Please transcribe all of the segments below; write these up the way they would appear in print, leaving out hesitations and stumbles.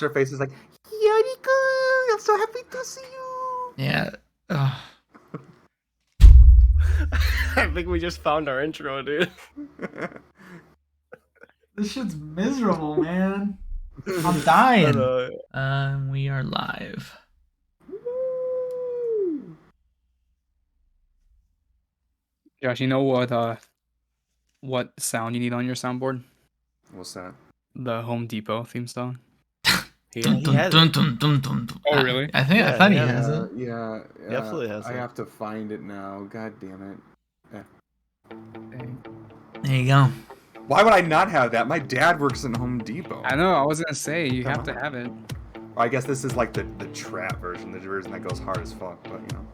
What's her face is like, Hiyori-kun, I'm so happy to see you. Yeah. Ugh. I think we just found our intro, dude. This shit's miserable, man. I'm dying. We are live. Josh, you know what sound you need on your soundboard? What's that? The Home Depot theme song. He has it. Oh, really? I think I thought he has it. Yeah, He absolutely has I it. have to find it now. God damn it. There you go. Why would I not have that? My dad works in Home Depot. I know. I was gonna say you Come have to on. have it. Well, I guess this is like the trap version, the version that goes hard as fuck. But you know,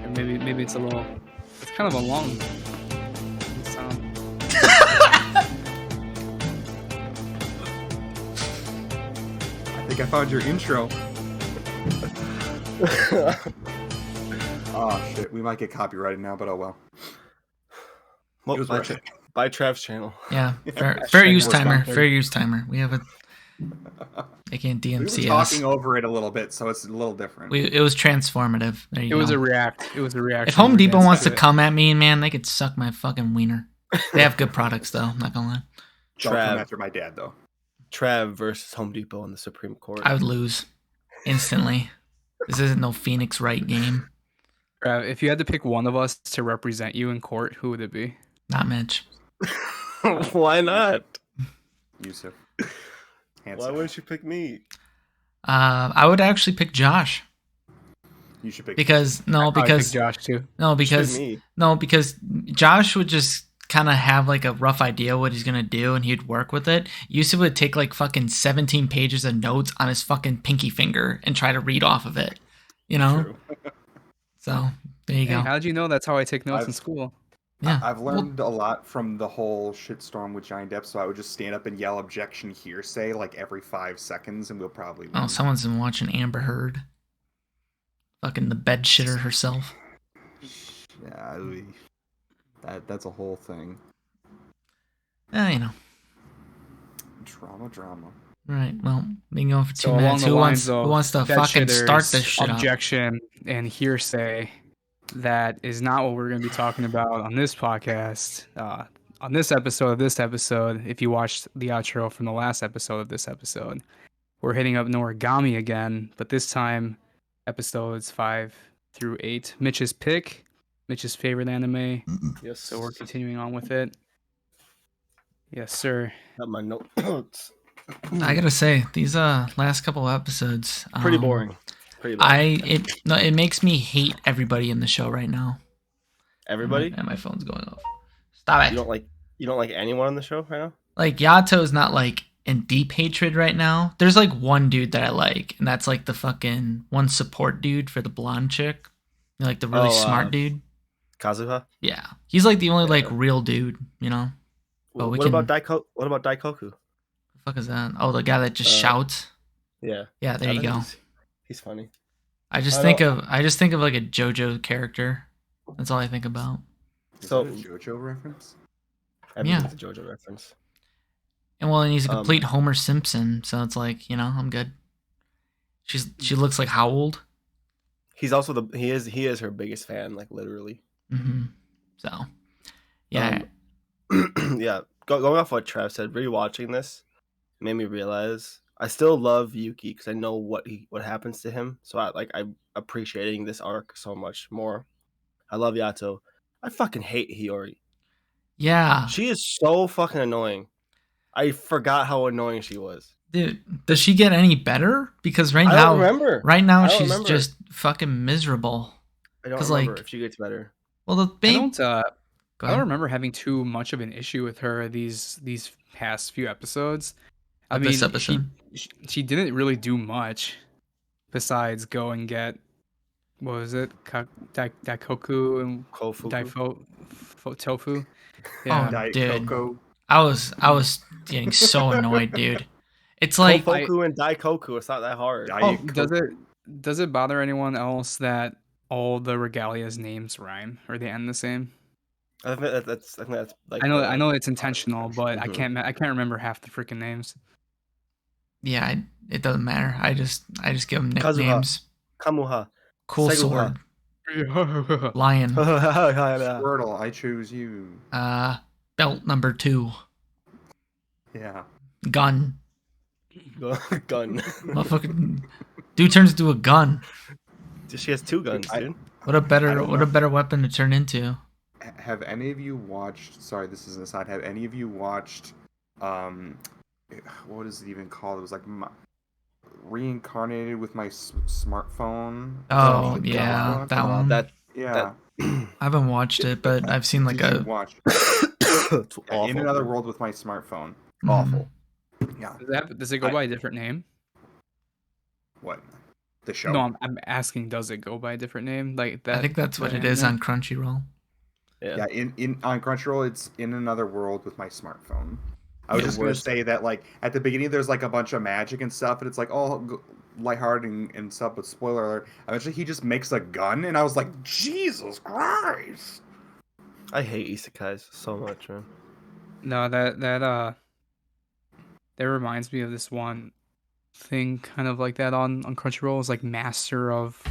And maybe it's a little. It's kind of a long sound. I think I found your intro. Oh shit, we might get copyrighted now, but oh well. Well, It was worth it. by Trav's channel. Yeah. Fair use We're timer. sponsored. Fair use timer. We have a. They can't We were DMC talking us. over it a little bit, so it's a little different. It was transformative. There you It was go. a reaction. If Home we were Depot wants to dancing it. come at me, man, they could suck my fucking wiener. They have good products, though. I'm not gonna lie. Don't come Trav. after my dad though. Trav versus Home Depot in the Supreme Court. I would lose instantly. This isn't no Phoenix Wright game. If you had to pick one of us to represent you in court, who would it be? Not Mitch. Why not? Yusuf. Why Handsome. wouldn't you pick me? I would actually pick Josh You should pick. because I'd pick Josh too. because Josh would just kind of have like a rough idea what he's gonna do and he'd work with it. Yusuf would take like fucking 17 pages of notes on his fucking pinky finger and try to read off of it. You know. True. So there you Hey, go. how'd you know that's how I take notes I've- in school? Yeah. I've learned a lot from the whole shitstorm with Giant Depp, so I would just stand up and yell objection hearsay like every 5 seconds, and we'll probably win. Oh, someone's been watching Amber Heard. Fucking the bed shitter herself. Yeah, that's a whole thing. You know. Drama. Right. Well, we can go for 2 So along minutes. the Who lines wants to of fucking bed start shitters, this shit up? objection and hearsay, that is not what we're going to be talking about on this podcast. On this episode, if you watched the outro from the last episode of this episode, we're hitting up Noragami again, but this time episodes 5 through 8. Mitch's pick, Mitch's favorite anime. Yes. So we're continuing on with it. Yes, sir. Got my notes. I gotta say, these last couple episodes, Pretty boring. Pretty boring. It makes me hate everybody in the show right now. Everybody? And my phone's going off. Stop it. You don't like anyone on the show right now? Like Yato's not like in deep hatred right now. There's like one dude that I like, and that's like the fucking one support dude for the blonde chick. You know, like the really smart dude. Kazuha? Yeah, he's like the only like real dude, you know. But What about Daikoku? The fuck is that? Oh, the guy that just shouts. Yeah. Yeah, there you go. He's funny. I just think of like a JoJo character. That's all I think about. So, is that a JoJo reference? Everything's a JoJo reference. And he's a complete Homer Simpson, so it's like, you know, I'm good. She looks like how old? He's also he is her biggest fan, like literally. Mm-hmm. So, yeah. Yeah. Going off what Trav said, rewatching this made me realize I still love Yuki because I know what happens to him. So I'm appreciating this arc so much more. I love Yato. I fucking hate Hiyori. Yeah. She is so fucking annoying. I forgot how annoying she was. Dude, does she get any better? Because right I now, don't remember. She's just fucking miserable. I don't remember if she gets better. Well, the babe. I don't remember having too much of an issue with her these past few episodes. This episode. She didn't really do much besides go and get, what was it? Daikoku and tofu. Yeah. Oh, dude. I was getting so annoyed, dude. It's like Kofu and Daikoku. It's not that hard. Does it bother anyone else that all the regalia's names rhyme or they end the same? I think that's like. I know it's intentional, but I can't remember half the freaking names. Yeah, It doesn't matter. I just give them Kazuha. nicknames. Kamuha. Cool Seguha. sword. Lion. Squirtle, I choose you. Belt number 2. Yeah. Gun. Gun. Motherfucking dude turns into a gun. She has 2 guns, dude. What a I better don't know. weapon to turn into. Have any of you watched? Sorry, this is an aside. Have any of you watched? What is it even called? It was like reincarnated with my smartphone. Oh Is that yeah, what it's that called? one. That Yeah. I haven't watched it, but I've seen like Did you a. watch it's awful. In Another dude. World with my smartphone? Awful. Yeah. Does it go by a different name? What? The show? No, I'm asking. Does it go by a different name? Like that? I think that's what that it is anime? on Crunchyroll. Yeah. Yeah. In on Crunchyroll, it's In Another World with my smartphone. I was Yeah, just gonna worst. say that, like, at the beginning there's like a bunch of magic and stuff, and it's like all lighthearted and stuff. But spoiler alert: eventually he just makes a gun, and I was like, Jesus Christ! I hate isekais so much, man. No, that reminds me of this one thing, kind of like that on Crunchyroll. Is like Master of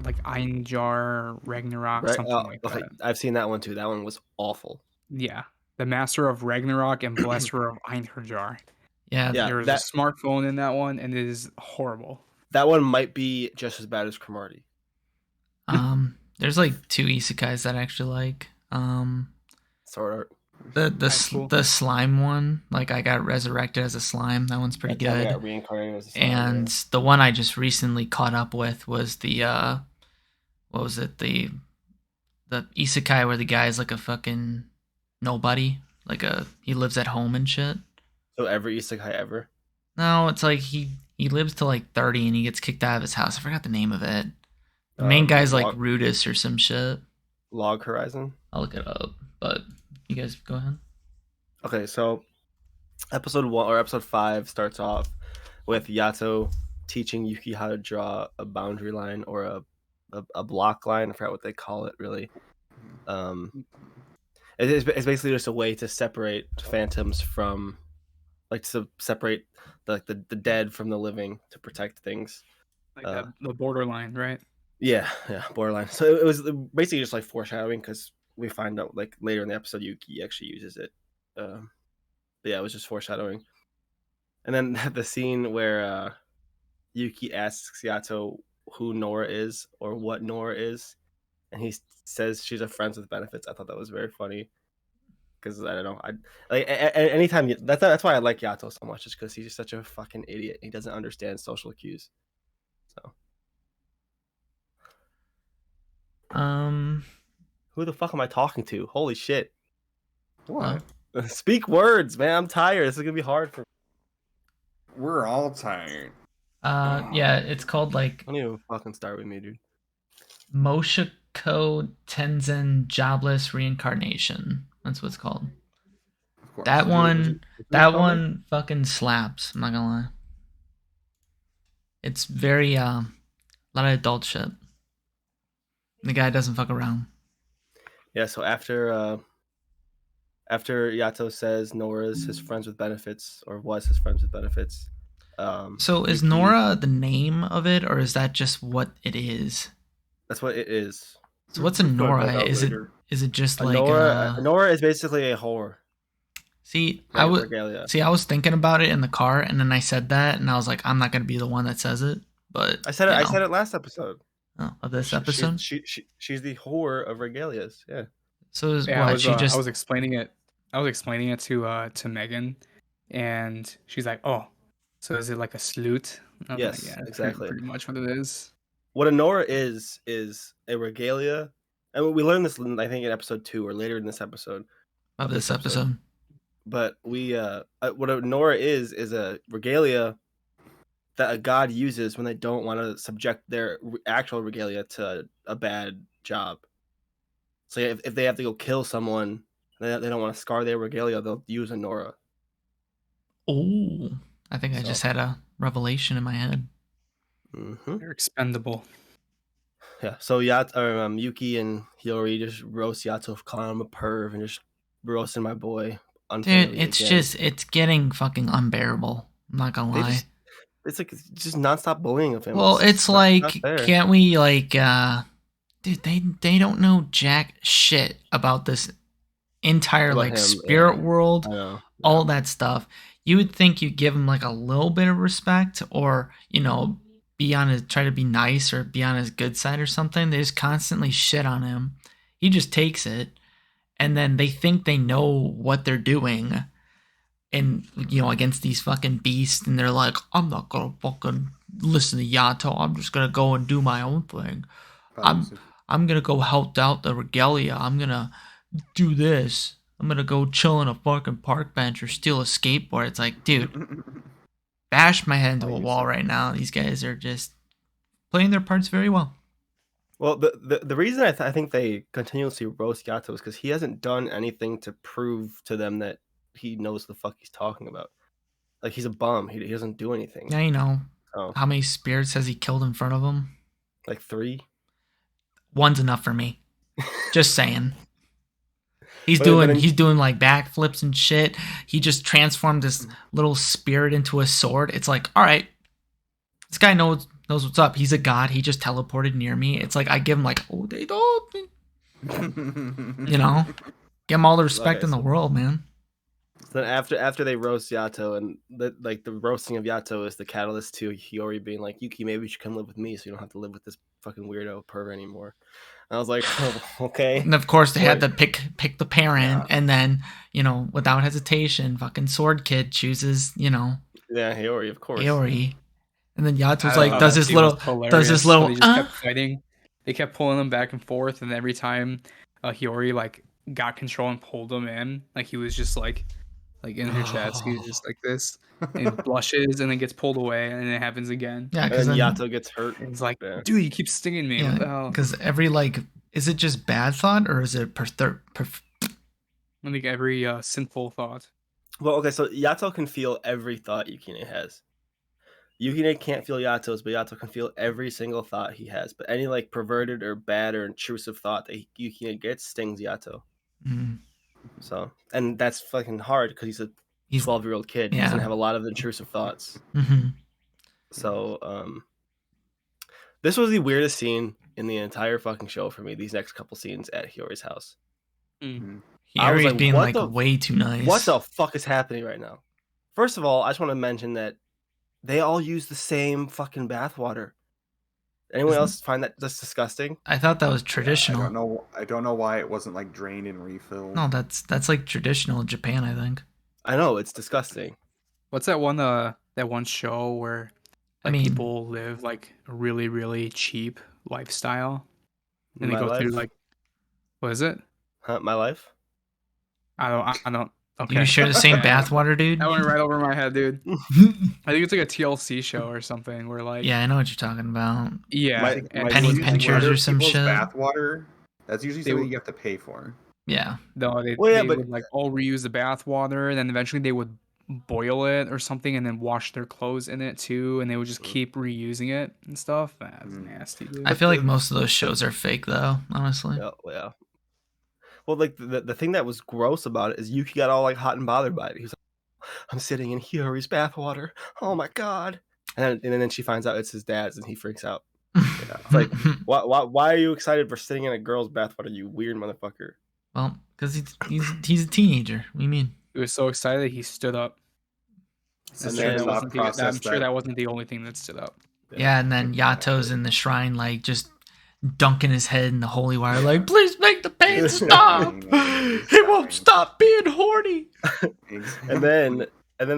like Einjar Ragnarok, Right? something like Okay, that. I've seen that one too. That one was awful. Yeah, the Master of Ragnarok and Blesser of Einherjar. Yeah, Yeah, There is a smartphone in that one, and it is horrible. that one might be just as bad as Cromartie. there's like 2 isekais that I actually like. Sword Art. That's cool. The slime one, like I got resurrected as a slime. That one's pretty That time I good. got reincarnated as a slime, And yeah. the one I just recently caught up with was the what was it, the isekai where the guy's like a fucking nobody, like he lives at home and shit. So every isekai ever. No, it's like he lives to like 30 and he gets kicked out of his house. I forgot the name of it. The main guy's like Rudis or some shit. Log Horizon. I'll look it up, but you guys go ahead. Okay, so episode 1 or episode 5 starts off with Yato teaching Yuki how to draw a boundary line or a block line. I forgot what they call it, really. It's basically just a way to separate phantoms from, like, to separate the dead from the living to protect things. Like the borderline, right? Yeah, borderline. So it was basically just like foreshadowing, because we find out like later in the episode Yuki actually uses it. But yeah, it was just foreshadowing. And then the scene where Yuki asks Yato who Nora is or what Nora is, and he says she's a friends with benefits. I thought that was very funny, because I don't know, I like anytime that's why I like Yato so much, is because he's just such a fucking idiot. He doesn't understand social cues. So who the fuck am I talking to? Holy shit! What? Speak words, man. I'm tired. This is gonna be hard for me. We're all tired. Yeah, it's called like Don't even fucking start with me, dude. Moshiko Tenzen Jobless Reincarnation. That's what it's called. Of course. That Would you tell me? one fucking slaps. I'm not gonna lie. It's very a lot of adult shit. The guy doesn't fuck around. Yeah. So after Yato says Nora's his friends with benefits, or was his friends with benefits. So is Yuki- Nora the name of it, or is that just what it is? That's what it is. So what's a We'll find Nora? that out Is later. it just A like Nora is basically a whore. See, Like I a was regalia. I was thinking about it in the car, and then I said that, and I was like, I'm not gonna be the one that says it. But I said it. I said it last episode. of this episode. She's the whore of regalias. Yeah. So is Yeah, what she just I was explaining it. I was explaining it to Megan, and she's like, "Oh, so is it like a sloot?" I was Yes, like, yeah, exactly. Pretty much what it is. What a Nora is a regalia, and we learned this, I think, in episode 2 or later in this episode. of this episode. But we what a Nora is a regalia that a god uses when they don't want to subject their actual regalia to a bad job. So if they have to go kill someone, they don't want to scar their regalia, they'll use a Nora. Oh, I think I So- just had a revelation in my head. Mm-hmm. They're expendable. Yeah. So Yuki and Hiyori just roast Yato for calling him a perv and just roasting my boy unfairly. Dude, it's again. just it's getting fucking unbearable. I'm not gonna They lie. It's like just nonstop bullying of him. Well, it's not like, fair. can't we like, dude, they don't know jack shit about this entire About like him, spirit yeah. world, I know. all that stuff. You would think you'd give him like a little bit of respect, or be on his, try to be nice or be on his good side or something. They just constantly shit on him. He just takes it, and then they think they know what they're doing, and against these fucking beasts, and they're like, I'm not gonna fucking listen to Yato. I'm just gonna go and do my own thing. I'm I'm gonna go help out the regalia. I'm gonna do this. I'm gonna go chill on a fucking park bench or steal a skateboard. It's like, dude, bash my head into a wall right now. These guys are just playing their parts very well. Well, the reason I think they continuously roast Yato is because he hasn't done anything to prove to them that he knows the fuck he's talking about. Like, he's a bum. He doesn't do anything. Yeah, Oh, how many spirits has he killed in front of him? like 3. One's enough for me. Just saying. He's But doing then- like backflips and shit. He just transformed this little spirit into a sword. It's like, all right, this guy knows what's up. He's a god. He just teleported near me. It's like I give him like, oh, they don't, give him all the respect Okay, in the world, man. Then after they roast Yato, and the roasting of Yato is the catalyst to Hiyori being like, Yuki, maybe you should come live with me so you don't have to live with this fucking weirdo pervert anymore. And I was like, oh, okay. And of course, they had to pick the parent, and then without hesitation, fucking Sword Kid chooses Yeah, Hiyori, of course. Hiyori, and then Yato's I like thought does that this scene little was hilarious, little. so they just kept fighting. They kept pulling them back and forth, and every time Hiyori like got control and pulled him in, like he was just like in her chest, he was just like this, and blushes, and then gets pulled away, and it happens again. Yeah, And because then Yato gets hurt. And he's like, Yeah. dude, you keep stinging me. What the yeah, hell? because every is it just bad thought or is it I think every sinful thought. Well, okay, so Yato can feel every thought Yukine has. Yukine can't feel Yato's, but Yato can feel every single thought he has. But any like perverted or bad or intrusive thought that Yukine gets stings Yato. Mm. So, and that's fucking hard because he's a 12-year-old kid. He doesn't have a lot of intrusive thoughts. Mm-hmm. So, this was the weirdest scene in the entire fucking show for me. These next couple scenes at Hiyori's house. I was like, being like way too nice. What the fuck is happening right now? First of all, I just want to mention that they all use the same fucking bathwater. Anyone else find that just disgusting? I thought that was traditional. Yeah, I don't know why it wasn't like drained and refilled. No, that's like traditional in Japan, I think. I know, it's disgusting. What's that one show where people live like a really, really cheap lifestyle? And they go through like, what is it? Huh, My Life? I don't. Okay. You share the same bathwater, dude? That went right over my head, dude. I think it's like a TLC show or something where like. Yeah, I know what you're talking about. Yeah. Penny pinchers or some shit. Bathwater. That's usually something you have to pay for. Yeah. No, they would like all reuse the bathwater, and then eventually they would boil it or something, and then wash their clothes in it too, and they would just keep reusing it and stuff. That's nasty, dude. I feel like most of those shows are fake, though. Honestly. Yeah. Well, like the thing that was gross about it is Yuki got all like hot and bothered by it. He was like, "I'm sitting in Hiyori's bathwater. Oh my god!" And then she finds out it's his dad's, and he freaks out. Yeah. It's like, why are you excited for sitting in a girl's bathwater? You weird motherfucker. Well, because he's a teenager. What do you mean? He was so excited he stood up. And then I'm sure that wasn't the only thing that stood up. Yeah, and then Yato's in the shrine, like just dunking his head in the holy water, like, please make the pain stop. He won't stop being horny. And then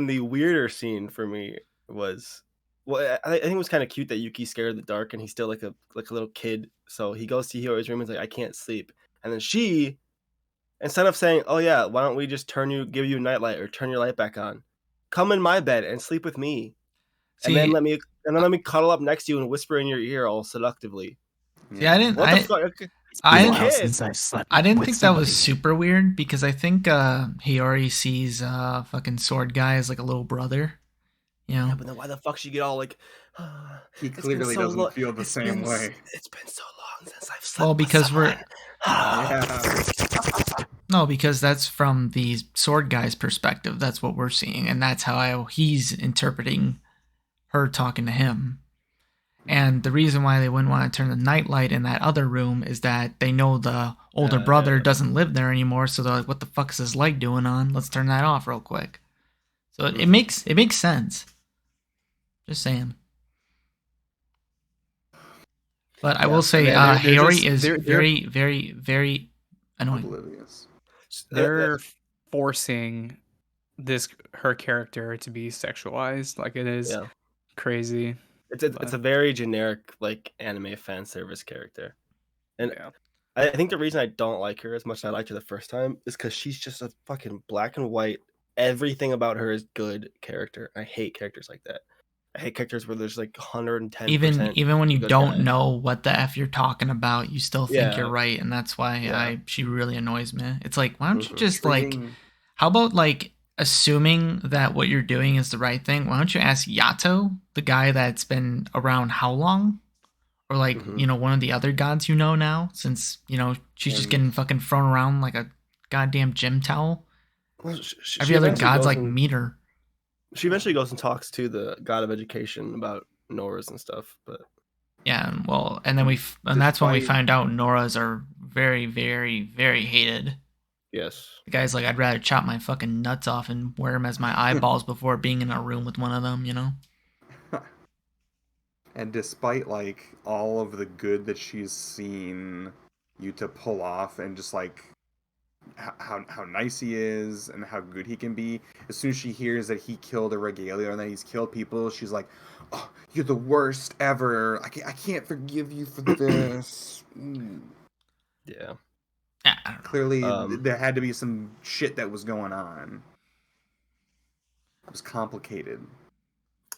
the weirder scene for me was, well, I think it was kind of cute that Yuki's scared of the dark and he's still like a little kid. So he goes to Hiyori's room and is like, I can't sleep. And then she, instead of saying, oh yeah, why don't we just give you a nightlight or turn your light back on, come in my bed and sleep with me. And then let me cuddle up next to you and whisper in your ear all seductively. Yeah, I didn't think that was super weird because I think Hiyori sees fucking sword guy as like a little brother. Yeah, but then why the fuck she get all like? He clearly doesn't feel the same way. It's been so long since I've slept. Well, because Yeah. No, because that's from the sword guy's perspective. That's what we're seeing, and that's how he's interpreting her talking to him. And the reason why they wouldn't want to turn the nightlight in that other room is that they know the older brother doesn't live there anymore. So they're like, "What the fuck is this light doing on? Let's turn that off real quick." So it makes sense. Just saying. But I will say, Hiyori is very, very, very annoying. Oblivious. They're forcing her character to be sexualized. Like, it is crazy. It's a very generic, like, anime fan service character. And I think the reason I don't like her as much as I liked her the first time is because she's just a fucking black and white, everything about her is good character. I hate characters like that. I hate characters where there's like 110%. Even when you don't guy. know what the F you're talking about, you still think you're right, and that's why she really annoys me. It's like, why don't you just like, how about like assuming that what you're doing is the right thing? Why don't you ask Yato, the guy that's been around how long? Or like, one of the other gods now, since, she's just getting fucking thrown around like a goddamn gym towel. Well, Every other god's like meet her. She eventually goes and talks to the god of education about Noras and stuff, but yeah, well, and then that's when we find out Noras are very, very, very hated. Yes, the guy's like, I'd rather chop my fucking nuts off and wear them as my eyeballs before being in a room with one of them, And despite like all of the good that she's seen Yuta pull off, and just like how nice he is and how good he can be, as soon as she hears that he killed a Regalia and that he's killed people, she's like, "Oh, you're the worst ever. I can't forgive you for this." Yeah. Clearly, there had to be some shit that was going on. It was complicated.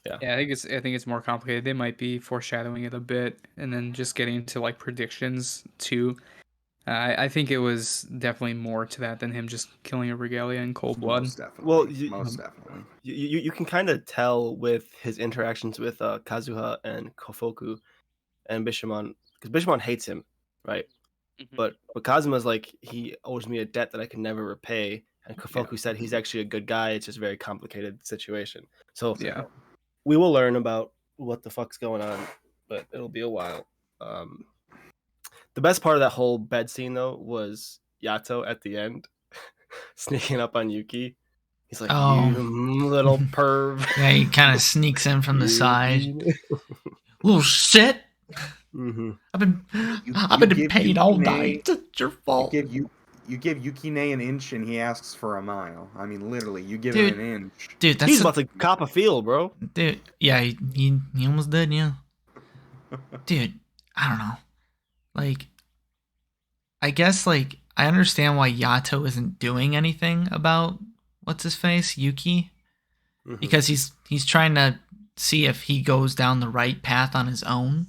Yeah, I think it's more complicated. They might be foreshadowing it a bit, and then just getting into like predictions too. I think it was definitely more to that than him just killing a Regalia in cold blood. Most definitely. Well, most definitely. You can kind of tell with his interactions with Kazuha and Kofoku and Bishamon, because Bishamon hates him, right? Mm-hmm. But Kazuma's like, he owes me a debt that I can never repay, and Kofoku said he's actually a good guy. It's just a very complicated situation. So we will learn about what the fuck's going on, but it'll be a while. The best part of that whole bed scene, though, was Yato at the end sneaking up on Yuki. He's like, "You little perv." Yeah, he kind of sneaks in from the side. Little shit. Mm-hmm. I've been paid all night. It's your fault. You give Yukine an inch and he asks for a mile. I mean, literally, you give him an inch. Dude, he's about to cop a field, bro. Dude, yeah, he almost did, yeah. Dude, I don't know. Like, I guess, like, I understand why Yato isn't doing anything about what's his face, Yuki, because he's trying to see if he goes down the right path on his own.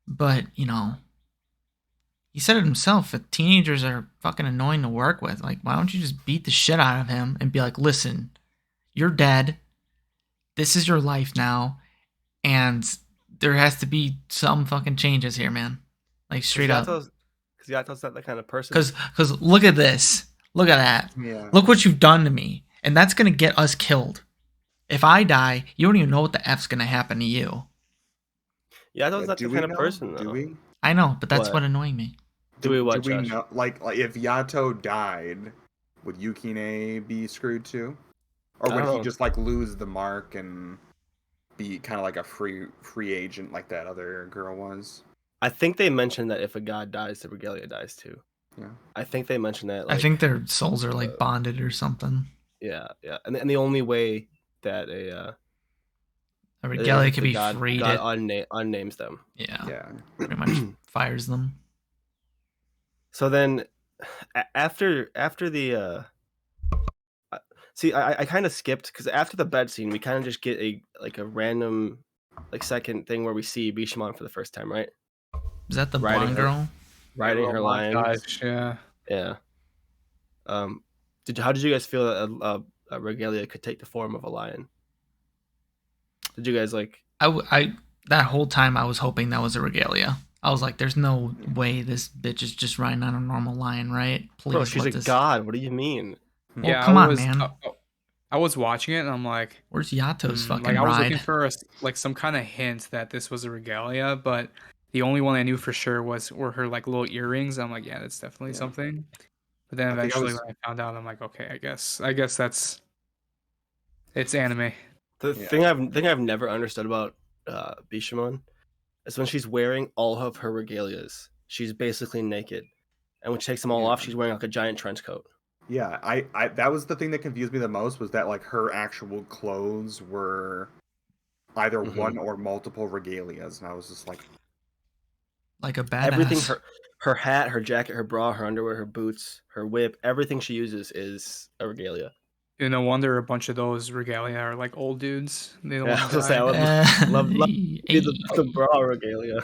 But he said it himself. That teenagers are fucking annoying to work with. Like, why don't you just beat the shit out of him and be like, "Listen, you're dead. This is your life now, and there has to be some fucking changes here, man." Like, straight up. Because Yato's not that kind of person. Because look at this. Look at that. Yeah. Look what you've done to me. And that's going to get us killed. If I die, you don't even know what the F's going to happen to you. Yato's not the kind of person, though. Do we? I know, but that's what annoying me. Do we watch? Do we know, like if Yato died, would Yukine be screwed too? Or would he just like lose the mark and be kind of like a free agent like that other girl was? I think they mentioned that if a god dies, the Regalia dies too. Yeah. I think they mentioned that. Like, I think their souls are like bonded or something. Yeah. And the only way that a Regalia could be freed. God unnames them. Yeah. Pretty much fires them. So then, after the see, I kind of skipped because after the bed scene, we kind of just get a random second thing where we see Bishamon for the first time, right? Is that the blonde girl? Riding her lion. Gosh, yeah. How did you guys feel that a Regalia could take the form of a lion? Did you guys like? I that whole time I was hoping that was a Regalia. I was like, "There's no way this bitch is just riding on a normal lion, right?" Please, bro, she's a god. What do you mean? Well, come on, man. I was watching it and I'm like, Where's Yato's fucking like I was looking ride? for like some kind of hint that this was a regalia, but the only one I knew for sure were her like little earrings. I'm like, yeah, that's definitely Yeah. something. But then I think I eventually was when I found out, I'm like, okay, I guess it's anime. The Yeah. thing I've never understood about Bishamon is when she's wearing all of her regalias, she's basically naked, and when she takes them all off, Yeah. she's wearing like a giant trench coat. Yeah, I that was the thing that confused me the most, was that like her actual clothes were either Mhm. one or multiple regalias, and I was just like, Like a badass. Everything her hat, her jacket, her bra, her underwear, her boots, her whip, everything she uses is a regalia. No wonder a bunch of those regalia are like old dudes. They don't Yeah, I want was to gonna say, I die. would love to Hey, be the bra regalia.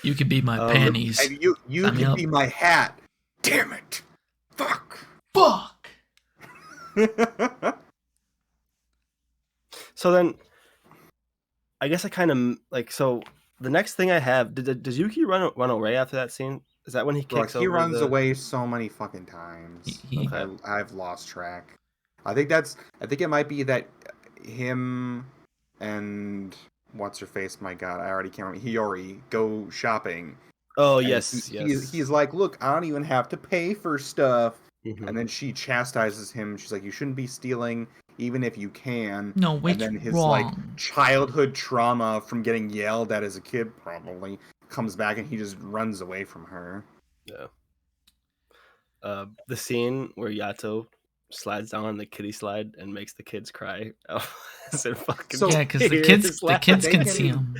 you could be my Um, panties. and you Sign me could up. be my hat. Damn it. Fuck. Fuck. So then, I guess I kind of like so. The next thing I have, does Yuki run away after that scene? Is that when he Bro, kicks he over runs the? away so many fucking times. He- Okay. I've lost track. I think it might be that him and what's her face, my god, I already can't remember. Hiyori go shopping. Oh And yes, yes. he's like, look, I don't even have to pay for stuff. Mhm. And then she chastises him. She's like, you shouldn't be stealing, even if you can. No, wait, And then his wrong. like childhood trauma from getting yelled at as a kid probably comes back, and he just runs away from her. Yeah. The scene where Yato slides down on the kiddie slide and makes the kids cry. Fucking So- Yeah, because the tears kids They can can- see him.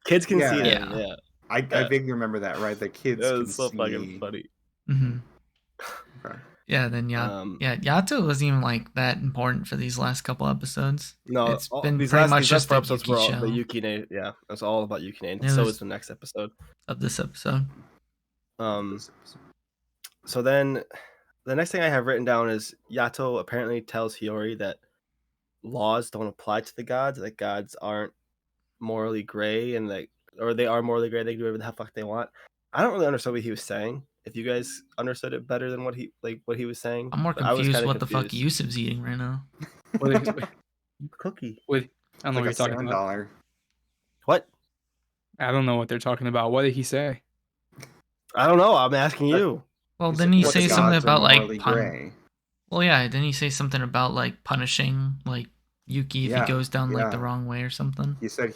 Kids can see Yeah. him. Yeah, I Yeah. vaguely remember that, right? The kids that can was so see. fucking funny. Hmm. Okay. Yeah, then Yato wasn't even like that important for these last couple episodes. No, It's been pretty much these just last the episodes Yuki were all show the Yukine. Yeah, it's all about Yukine. And It so was- is the next episode. of this episode. So then the next thing I have written down is Yato apparently tells Hiyori that laws don't apply to the gods, that gods aren't morally gray, and or they are morally gray, they can do whatever the fuck they want. I don't really understand what he was saying. If you guys understood it better than what he was saying. I'm more but I was confused kinda what the fuck confused. Yusuf's eating right now. Cookie. I don't know what you're It's like a talking about. $7. What? I don't know what they're talking about. What did he say? I don't know. I'm asking you. Well, didn't he What say the something gods are about like morally gray. Well, yeah, didn't he say something about like punishing like Yuki if Yeah, he goes down like the yeah. wrong way or something? He said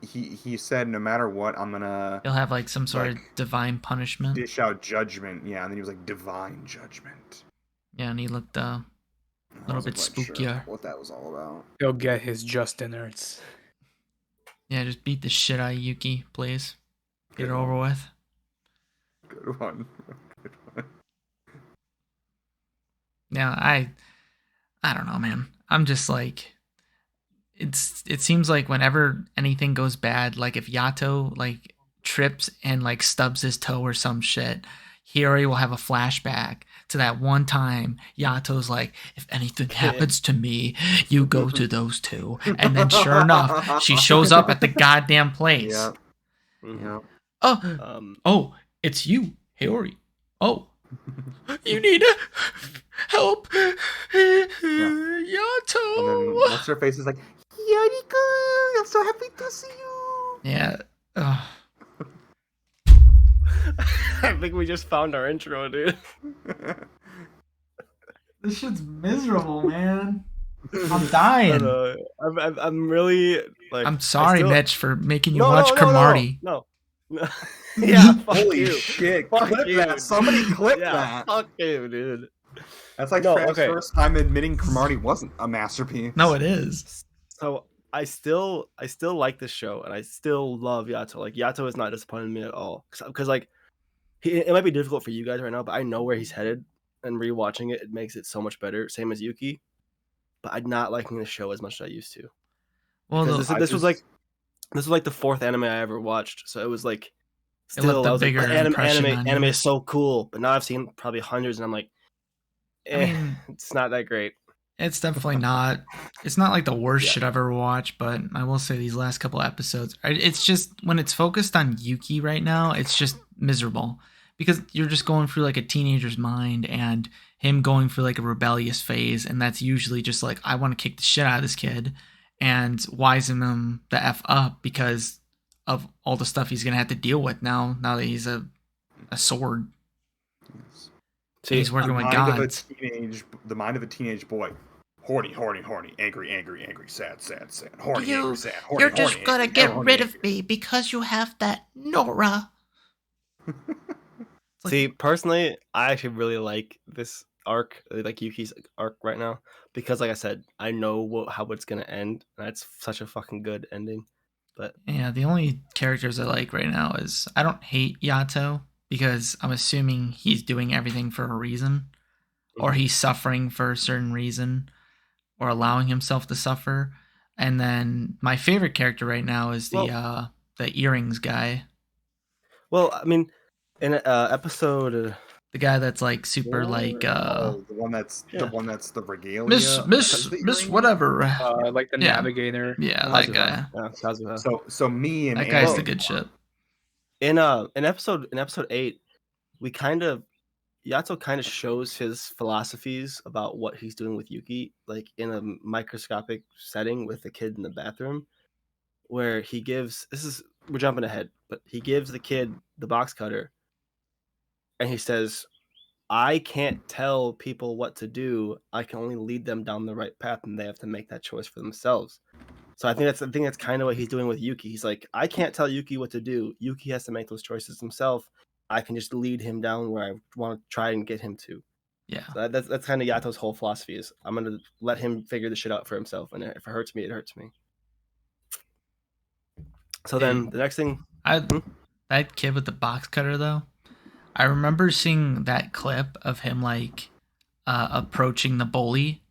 he said no matter what, I'm gonna He'll have like some sort of Like, divine punishment. dish out judgment. Yeah, and then he was like, divine judgment. Yeah, and he looked I little wasn't bit quite sure spookier. what that was all about. He'll get his just innards. yeah, just beat the shit out of Yuki, please. Get Good it one. over with. Good one. Good one. Yeah, I don't know, man. I'm just like it seems like whenever anything goes bad, like if Yato like trips and like stubs his toe or some shit, Hiyori will have a flashback to that one time Yato's like, if anything happens to me, you go to those two. And then sure enough, she shows up at the goddamn place. Yeah. Mhm. Yeah. Oh, it's you, Hiyori. Oh, you need help, Yato. And then what's her face is like, Hiyori-kun, I'm so happy to see you. Yeah. Ugh. I think we just found our intro, dude. This shit's miserable, man. I'm I dying. know. I'm really like. I'm sorry, I still- Mitch, for making you No, watch no, Cromartie. No. Yeah, fuck Holy you. shit! Fuck Clip you. that. Somebody clip Yeah, that. fuck you, dude. That's like No, Trav's okay. first time admitting Cromartie wasn't a masterpiece. No, it is. So I still like this show, and I still love Yato. Like Yato has not disappointed me at all. Because like, it might be difficult for you guys right now, but I know where he's headed, and rewatching it makes it so much better. Same as Yuki, but I'm not liking the show as much as I used to. Well, Because the, this was like the fourth anime I ever watched, so it was like It left still a I was like, bigger anime impression on anime you. is so cool, but now I've seen probably hundreds, and I'm like, I mean, it's not that great. it's definitely not. It's not like the worst Yeah. shit I've ever watched, but I will say these last couple episodes, it's just when it's focused on Yuki right now, it's just miserable because you're just going through like a teenager's mind, and him going through like a rebellious phase, and that's usually just like, I want to kick the shit out of this kid and wisen him the F up because of all the stuff he's gonna have to deal with now that he's a sword. See, He's working the with mind gods. the mind of a teenage boy. Horny, horny, horny, angry, angry, angry, sad, sad, sad, horny, angry, sad, horny, You're horny, just gonna angry, get horny, rid angry. of me because you have that Nora. Like, see, personally, I actually really like this arc, like Yuki's arc right now, because like I said, I know how it's gonna end, and it's such a fucking good ending. But yeah, the only characters I like right now is, I don't hate Yato because I'm assuming he's doing everything for a reason, or he's suffering for a certain reason, or allowing himself to suffer. And then my favorite character right now is the earrings guy, well, I mean, in episode the guy that's like super like Oh, the one that's Yeah. the regalia. Miss Is the earring? whatever. Like the Yeah. navigator. Yeah, one. that guy. Yeah, Kazuha. So me and That guy's the Andy- good shit. In episode 8, we kind of Yato kind of shows his philosophies about what he's doing with Yuki, like in a microscopic setting with the kid in the bathroom, where he gives we're jumping ahead, but he gives the kid the box cutter, and he says, I can't tell people what to do. I can only lead them down the right path, and they have to make that choice for themselves. So I think that's kind of what he's doing with Yuki. He's like, I can't tell Yuki what to do. Yuki has to make those choices himself. I can just lead him down where I want to try and get him to. Yeah. So that's kind of Yato's whole philosophy is, I'm gonna let him figure the shit out for himself, and if it hurts me, it hurts me. So then the next thing, That kid with the box cutter though, I remember seeing that clip of him like approaching the bully.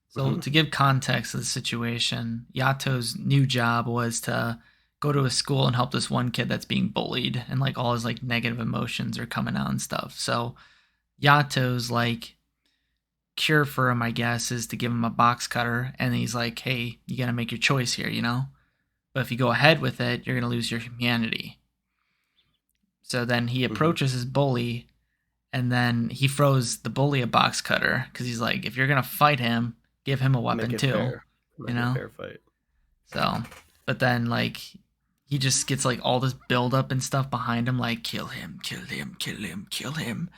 So to give context to the situation, Yato's new job was to go to a school and help this one kid that's being bullied, and like all his like negative emotions are coming out and stuff. So Yato's like cure for him, I guess, is to give him a box cutter, and he's like, hey, you gotta make your choice here, you know? But if you go ahead with it, you're gonna lose your humanity. So then he approaches his bully, and then he throws the bully a box cutter because he's like, if you're gonna fight him, give him a weapon make it too. fair. You Make it know? a fair fight. So, but then like he just gets like all this build up and stuff behind him, like kill him, kill him, kill him, kill him.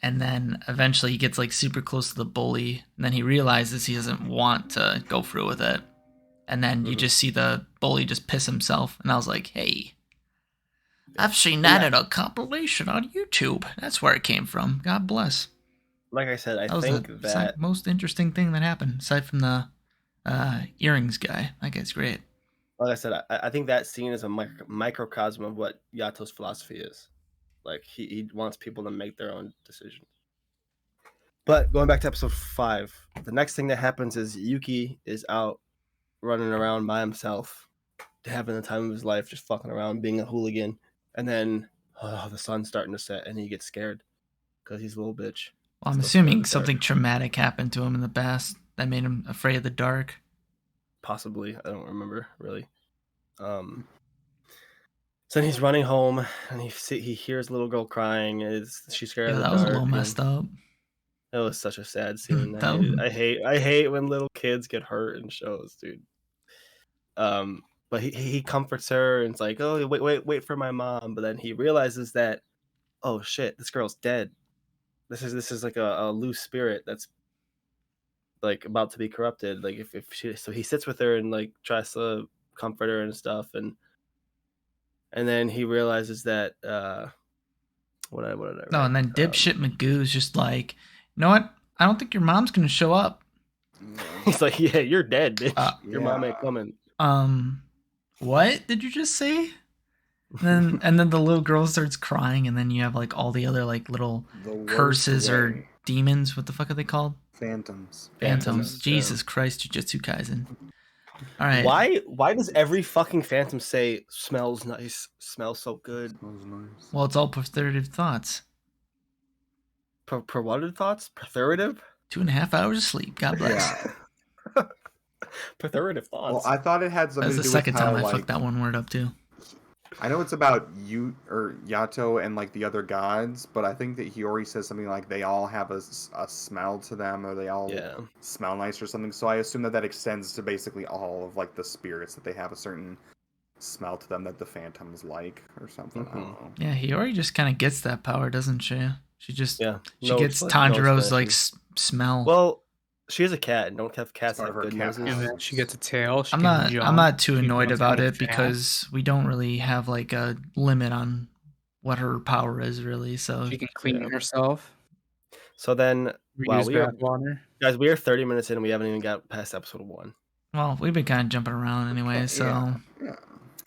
And then eventually he gets like super close to the bully, and then he realizes he doesn't want to go through with it. And then you just see the bully just piss himself, and I was like, hey, I've seen that in a compilation on YouTube. That's where it came from. God bless. Like I said, That was the most interesting thing that happened, aside from the earrings guy. That guy's great. like I said, I think that scene is a microcosm of what Yato's philosophy is. Like he wants people to make their own decisions. But going back to episode 5, the next thing that happens is Yuki is out running around by himself, having the time of his life, just fucking around, being a hooligan. And then the sun's starting to set, and he gets scared because he's a little bitch. Well, I'm Still scared of assuming the something dark. traumatic happened to him in the past that made him afraid of the dark. Possibly, I don't remember really. So then he's running home, and he hears a little girl crying. She's scared Yeah, of the that was a dark, little and messed up. it was such a sad scene. That- I hate when little kids get hurt in shows, dude. But he comforts her and it's like, oh, wait for my mom. But then he realizes that, oh shit, this girl's dead. This is like a loose spirit that's like about to be corrupted. Like if she, so he sits with her and like tries to comfort her and stuff, and then he realizes that what did I write? No, and then dipshit Magoo's just like, you know what? I don't think your mom's gonna show up. He's like, yeah, you're dead, bitch. Your mom yeah. ain't coming. What did you just say? And then the little girl starts crying, and then you have like all the other like little The worst curses or way. demons. What the fuck are they called? Phantoms. Phantoms. Yeah. Jesus Christ, Jujutsu Kaisen. All right. Why does every fucking phantom say smells nice, smells so good? Smells nice. Well, it's all perverted thoughts. Perverted thoughts? Perverted? 2.5 hours of sleep. God bless. Yeah. Perverted thoughts. Well, I thought it had something That's to the do second with how, time I like, fucked that one word up too. I know it's about you or Yato and like the other gods, but I think that Hiyori says something like they all have a smell to them, or they all Yeah. smell nice or something. So I assume that extends to basically all of like the spirits, that they have a certain smell to them that the phantoms like or something. I don't know. Yeah, Hiyori just kind of gets that power, doesn't she? She gets No Tanjiro's like explanation. smell. Well, she is a cat, and don't have cats part have of her good cat noses? And then she gets a tail. She I'm can not. jump. I'm not too She annoyed runs about kinda it fast. because we don't really have like a limit on what her power is really. So She can clean Yeah. herself. So then, wow, Reuse bathwater. guys, we are 30 minutes in, and we haven't even got past episode 1. well, we've been kind of jumping around anyway. So Yeah.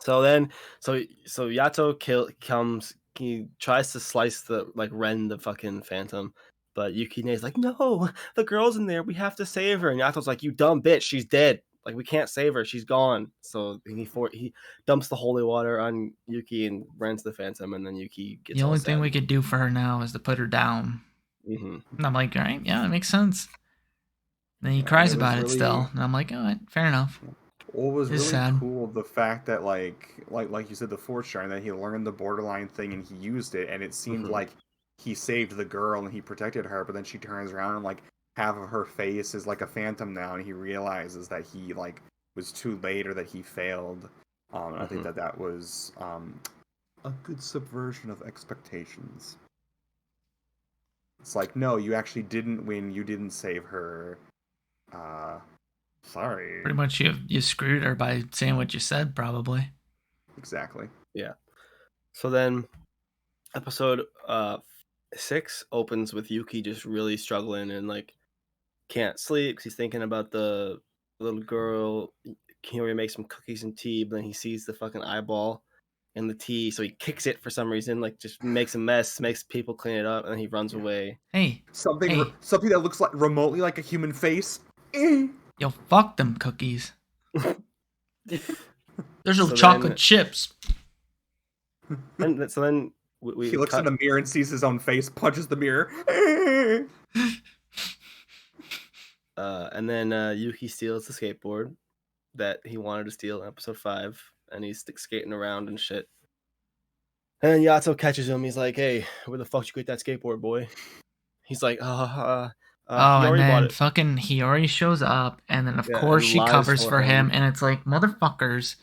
So then, so Yato comes. He tries to slice rend the fucking phantom, but Yukine's like, no, the girl's in there. We have to save her. And Yato's like, you dumb bitch, she's dead. Like, we can't save her. She's gone. So he dumps the holy water on Yuki and rends the phantom, and then Yuki gets the all only thing sad. we could do for her now is to put her down. Mm-hmm. And I'm like, all right, yeah, that makes sense. Then he Yeah, cries and it was about it really- still, and I'm like, all right, fair enough. What was It's really sad. cool, the fact that like you said, the Force Shine, that he learned the borderline thing and he used it, and it seemed Mhm. like he saved the girl and he protected her, but then she turns around and like half of her face is like a phantom now, and he realizes that he like was too late or that he failed. I think that was a good subversion of expectations. It's like, no, you actually didn't win. You didn't save her. Sorry. Pretty much, you screwed her by saying what you said, probably. Exactly. Yeah. So then, episode 6 opens with Yuki just really struggling and like can't sleep because he's thinking about the little girl. Hiyori makes some cookies and tea, but then he sees the fucking eyeball in the tea, so he kicks it for some reason, like just makes a mess, makes people clean it up, and then he runs away. Hey, Something Hey. something that looks like remotely like a human face. Eh. yo, fuck them cookies. There's no So chocolate then- chips. And so then we He looks cut- in the mirror and sees his own face, punches the mirror. Eh. and then Yuki steals the skateboard that he wanted to steal in episode 5, and he's skating around and shit. And then Yato catches him. He's like, "Hey, where the fuck you get that skateboard, boy?" He's like, Oh, and Hiyori bought then it. fucking Hiyori shows up, and then of Yeah, course and she lies covers for for him, him. and it's like, motherfuckers,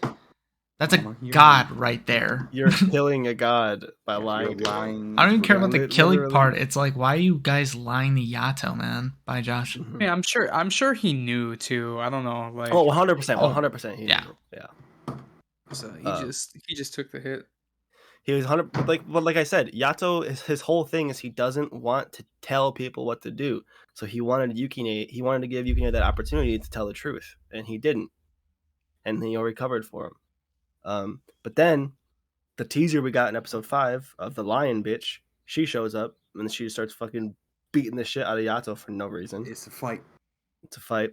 that's Mama a Hiyori. god right there. You're killing a god by lying. You're to him. lying. I don't even care about the killing Literally. part. It's like, why are you guys lying to Yato, man? Bye, Josh. Mhm. Yeah, I'm sure he knew too. I don't know, like Oh, 100%, Oh, 100%. He yeah. knew. Yeah. so he uh, just took the hit. He was 100. But like I said, Yato, his whole thing is he doesn't want to tell people what to do. So he wanted Yukine. He wanted to give Yukine that opportunity to tell the truth, and he didn't. And he already covered for him. But then the teaser we got in episode 5 of the lion bitch, she shows up and then she starts fucking beating the shit out of Yato for no reason. It's a fight. It's a fight.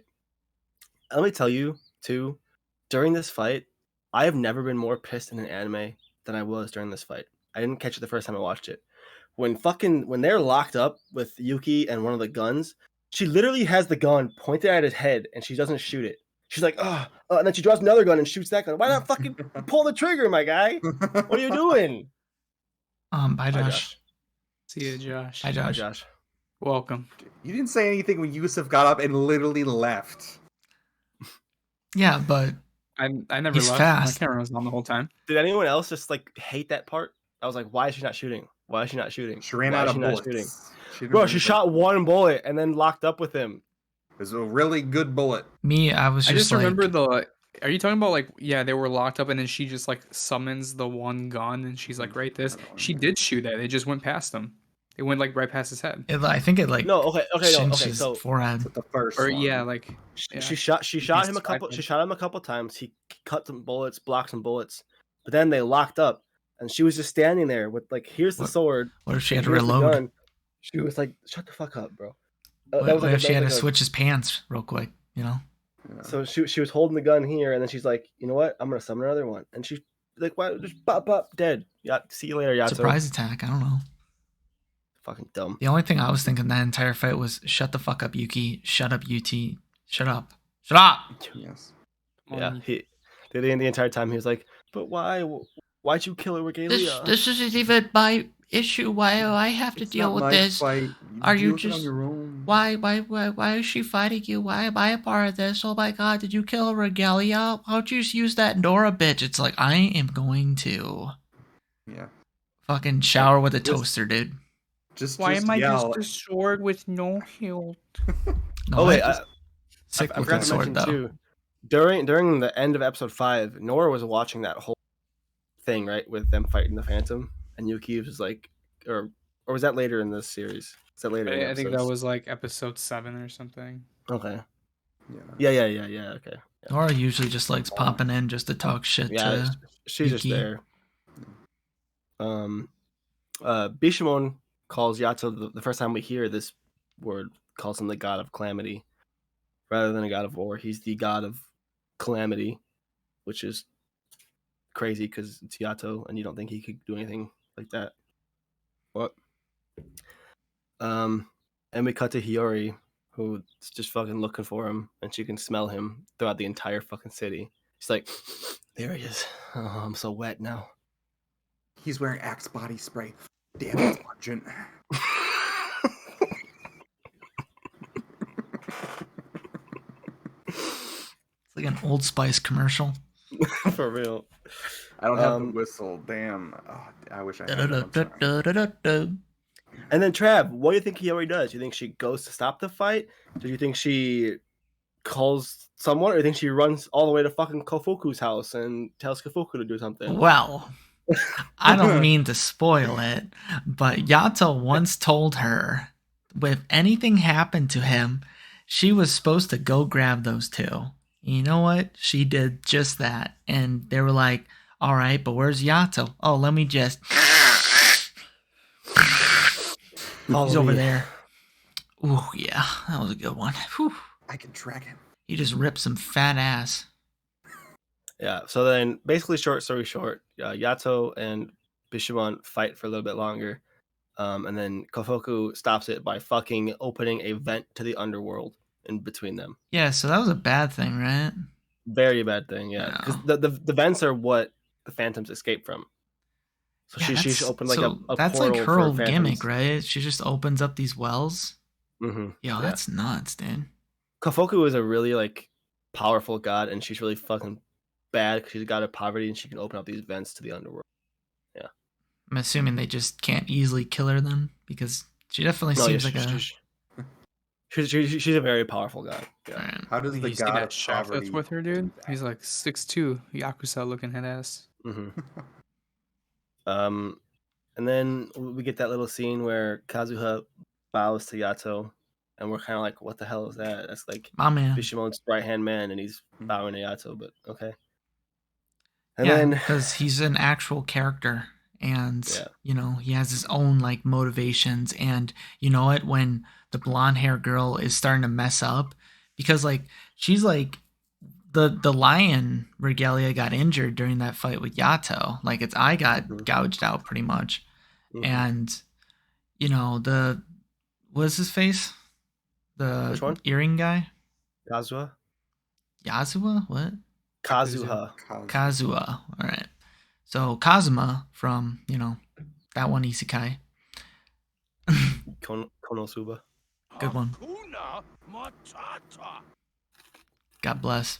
Let me tell you, too, during this fight, I have never been more pissed in an anime than I was during this fight. I didn't catch it the first time I watched it. When they're locked up with Yuki and one of the guns, she literally has the gun pointed at his head and she doesn't shoot it. She's like, and then she draws another gun and shoots that gun. Why not fucking pull the trigger, my guy? What are you doing? Bye, Bye, Josh. See you, Josh. Bye, Bye, Josh. Josh. Welcome. You didn't say anything when Yusuf got up and literally left. Yeah, but I never He's left. fast. My camera was on the whole time. Did anyone else just like hate that part? I was like, why is she not shooting? Why is she not shooting? She ran Why out is of she not bullets. shooting? Bro, she shot one bullet and then locked up with him. It was a really good bullet. me, I was I just just like, remember the. Are you talking about like they were locked up and then she just like summons the one gun and she's like, right this. She did shoot it. It just went past him. It went like right past his head. I think it like No, okay, cinched his so forehead. It's the first Or one. yeah, like yeah. she shot Just him a couple. distracted. She shot him a couple times. He cut some bullets, blocked some bullets, but then they locked up, and she was just standing there with like, here's the What- sword. What if she and had to here's the reload? gun. She was like, "Shut the fuck up, bro." What if she had to switch his pants real quick? You know? Yeah. So she was holding the gun here, and then she's like, "You know what? I'm gonna summon another one." And she's like, "Why? Just pop, dead. Yeah, see you later, Yato." Surprise attack. I don't know. Fucking dumb. The only thing I was thinking that entire fight was, shut the fuck up, Yuki. Shut up, UT. Shut up. Shut up. Yes. Yeah, the entire time he was like, "But why? Why'd you kill Regalia? This isn't even my issue. Why do I have to It's deal not with my this? fight. Are you deal with it on just your own. why is she fighting you? Why am I a part of this? Oh my god, did you kill Regalia? Why don't you just use that Nora bitch? It's like I am going to Yeah. fucking shower with a Just- toaster, dude. Just Why am I yell. just a sword with no hilt? No, Oh wait, I- I sick forgot looking to sword mention though. too. During the end of episode 5, Nora was watching that whole thing, right, with them fighting the Phantom, and Yuki was like, or was that later in this series? Is that later in the I think that episodes? was like episode 7 or something. Okay. Yeah. Yeah. Okay. Nora usually just likes popping in just to talk shit Yeah, to she's just Yuki. there. Bishamon calls Yato the first time we hear this word, calls him the god of calamity rather than a god of war. He's the god of calamity, which is crazy because it's Yato and you don't think he could do anything like that. What? And we cut to Hiyori, who's just fucking looking for him, and she can smell him throughout the entire fucking city. She's like, there he is. Oh, I'm so wet now. He's wearing Axe body spray. Damn it, Sergeant. It's like an Old Spice commercial. For real. I don't have the whistle. Damn. Oh, I wish I had that. I'm sorry. Da-da-da-da-da-da-da. And then Trav, what do you think Hiyori does? Do you think she goes to stop the fight? Do you think she calls someone, or do you think she runs all the way to fucking Kofuku's house and tells Kofuku to do something? Well, I don't mean to spoil it, but Yato once told her if anything happened to him, she was supposed to go grab those two. You know what? She did just that. And they were like, all right, but where's Yato? Oh, let me just. He's over there. Ooh, yeah, that was a good one. Whew. I can track him. He just ripped some fat ass. Yeah, so then basically, short story short, Yato and Bishamon fight for a little bit longer. And then Kofuku stops it by fucking opening a vent to the underworld in between them. Yeah, so that was a bad thing, right? Very bad thing, yeah. Because the vents are what the Phantoms escape from. So Yeah, she opened like a that's portal like her for old Phantoms. gimmick, right? She just opens up these wells. Mm-hmm. Yo, that's nuts, dude. Kofuku is a really like powerful god, and she's really fucking bad because she's got a poverty and she can open up these vents to the underworld. Yeah, I'm assuming they just can't easily kill her then, because she definitely seems like a. She's a very powerful god. Yeah. Right. How does the You see god that of chef poverty? that's with her, dude? He's like 6'2", Yakuza looking head ass. Mm-hmm. And then we get that little scene where Kazuha bows to Yato, and we're kind of like, "What the hell is that?" That's like My man. Bishamon's right hand man, and he's bowing to Yato. But okay. And Yeah, then because he's an actual character, and you know he has his own like motivations, and you know what? When the blonde hair girl is starting to mess up, because like she's like the lion regalia got injured during that fight with Yato, like its eye got gouged out pretty much, and you know what's his face, the Which one? earring guy, Kazuha. Yasuo, what? Kazuha. Kazuha. All right. So Kazuma from, you know, that one isekai. Konosuba. Good one. God bless.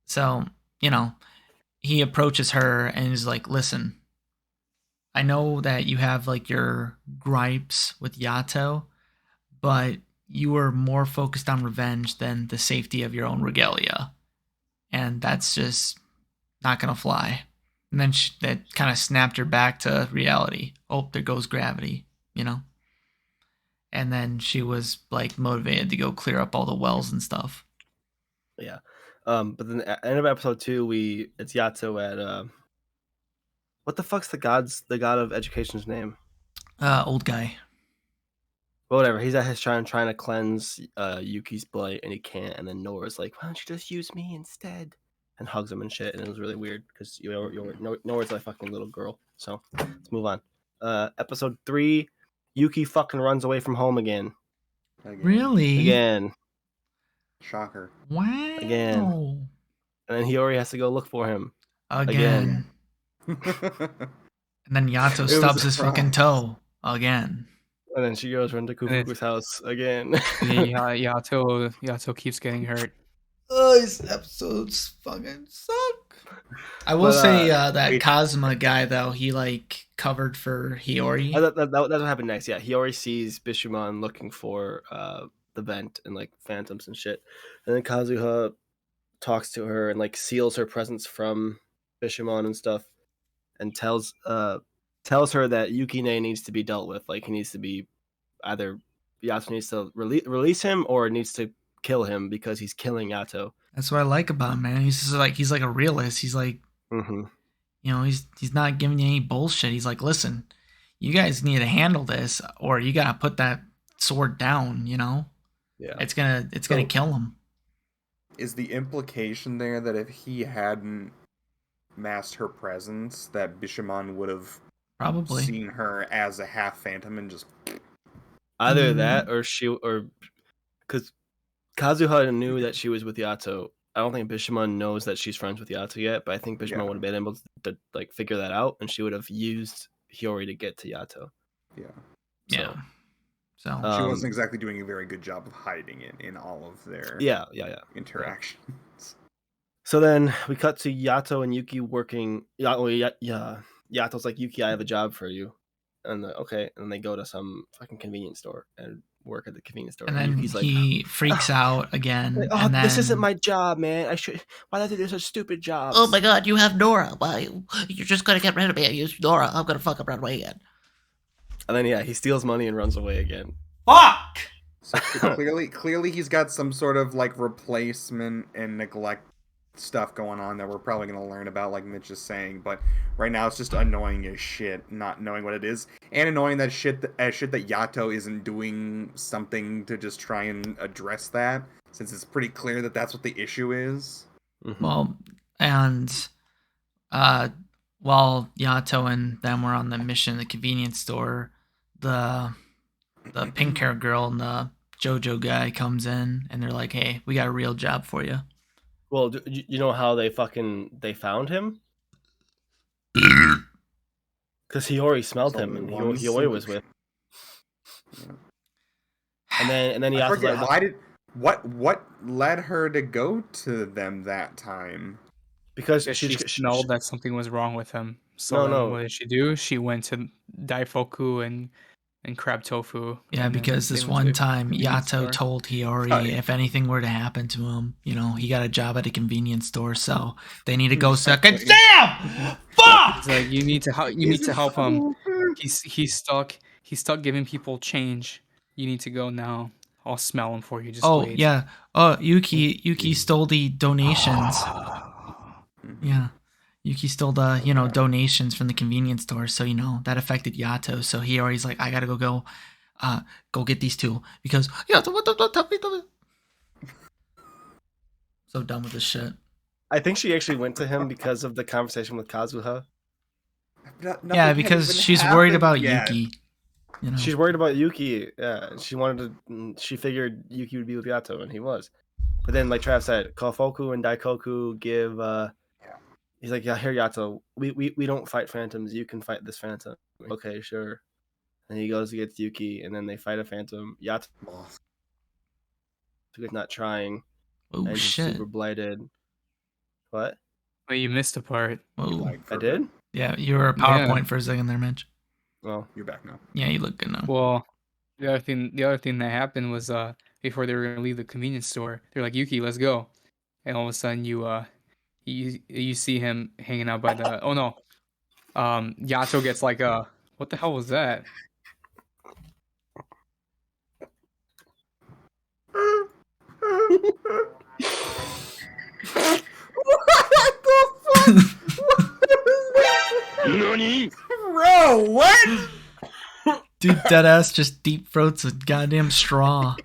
So, you know, he approaches her and is like, listen, I know that you have like your gripes with Yato, but you were more focused on revenge than the safety of your own regalia. And that's just not going to fly. And then that kind of snapped her back to reality. Oh, there goes gravity, you know? And then she was like motivated to go clear up all the wells and stuff. Yeah. But then at the end of episode 2, it's Yato at what the fuck's the god of education's name? Old guy. Whatever. He's at his shrine trying to cleanse Yuki's blight, and he can't. And then Nora's like, "Why don't you just use me instead?" And hugs him and shit. And it was really weird because Nora's like a fucking little girl. So let's move on. Episode 3, Yuki fucking runs away from home again. Really? Again. Shocker. Wow. Again. And then Hiyori has to go look for him. Again. And then Yato was stubs a his fucking toe again. And then she goes run to then- Kufuku's house again. Yeah, Yato keeps getting hurt. Oh, these episodes fucking suck. I will But, say that wait. Kazuma guy though, he like covered for Hiyori. That's what happened next. Yeah, Hiyori sees Bishamon looking for the vent and like phantoms and shit, and then Kazuha talks to her and like seals her presence from Bishamon and stuff, and tells her that Yukine needs to be dealt with. Like he needs to be either Yato needs to release him or needs to kill him because he's killing Yato. That's what I like about him, man. He's like a realist. He's like, Mm-hmm. you know, he's not giving you any bullshit. He's like, listen, you guys need to handle this, or you gotta put that sword down. You know, Yeah. it's gonna kill him. Is the implication there that if he hadn't masked her presence, that Bishamon would have Probably. seen her as a half phantom and just Either that or because Kazuha knew that she was with Yato. I don't think Bishamon knows that she's friends with Yato yet, but I think Bishamon would have been able to like figure that out, and she would have used Hiyori to get to Yato. yeah. Yeah. So She wasn't exactly doing a very good job of hiding it in all of their yeah. interactions. So then we cut to Yato and Yuki working. Yato's like, Yuki, I have a job for you, and okay, and they go to some fucking convenience store and work at the convenience store. and then Yuki's like, he freaks out again. like, oh, and then, this isn't my job, man. Why did I do such stupid jobs? Oh my god, you have Nora. Why? You're just gonna get rid of me. I use Nora. I'm gonna fuck up run away again. And then he steals money and runs away again. fuck. So clearly he's got some sort of like replacement and neglect stuff going on that we're probably going to learn about, like Mitch is saying. But right now it's just annoying as shit, not knowing what it is, and annoying that shit that Yato isn't doing something to just try and address that, since it's pretty clear that that's what the issue is. Mm-hmm. Well, and while Yato and them were on the mission, the convenience store, the pink hair girl and the JoJo guy comes in, and they're like, "Hey, we got a real job for you." Well, you know how they found him? Because Hiyori smelled him, and Hiyori was with. Yeah. And then he I asked, forget, like, what led her to go to them that time? because She smelled that something was wrong with him. So No. what did she do? She went to Daifoku and crab tofu. Yeah, and then because they this went to one the time convenience Yato store. told Hiyori Right. if anything were to happen to him, you know, he got a job at a convenience store, so they need to go second. Damn! Fuck! He's like, you need to help him. He's stuck giving people change. You need to go now. I'll smell him for you. Just Oh wait. yeah. Yuki stole the donations. Yeah. Yuki stole the, donations from the convenience store, so that affected Yato. So Hiyori's like, I gotta go get these two because so done with this shit. I think she actually went to him because of the conversation with Kazuha. Yeah, because she's worried about Yuki. She's worried about Yuki. Yeah, she figured Yuki would be with Yato, and he was. But then, like Trav said, Kofoku and Daikoku give. He's like, yeah, here, Yato. We don't fight phantoms. You can fight this phantom. Okay, sure. And he goes to get Yuki, and then they fight a phantom. Yato is not trying. Oh and he's shit! super blighted. What? But you missed a part. Whoa. I did? Yeah, you were a PowerPoint for a second there, Mitch. Well, You're back now. Yeah, you look good now. Well, the other thing that happened was before they were gonna leave the convenience store, they're like, Yuki, let's go. And all of a sudden you see him hanging out by the Yato gets like what the hell was that? What the fuck? Nani? Bro, what? Dude, deadass just deep throats a goddamn straw.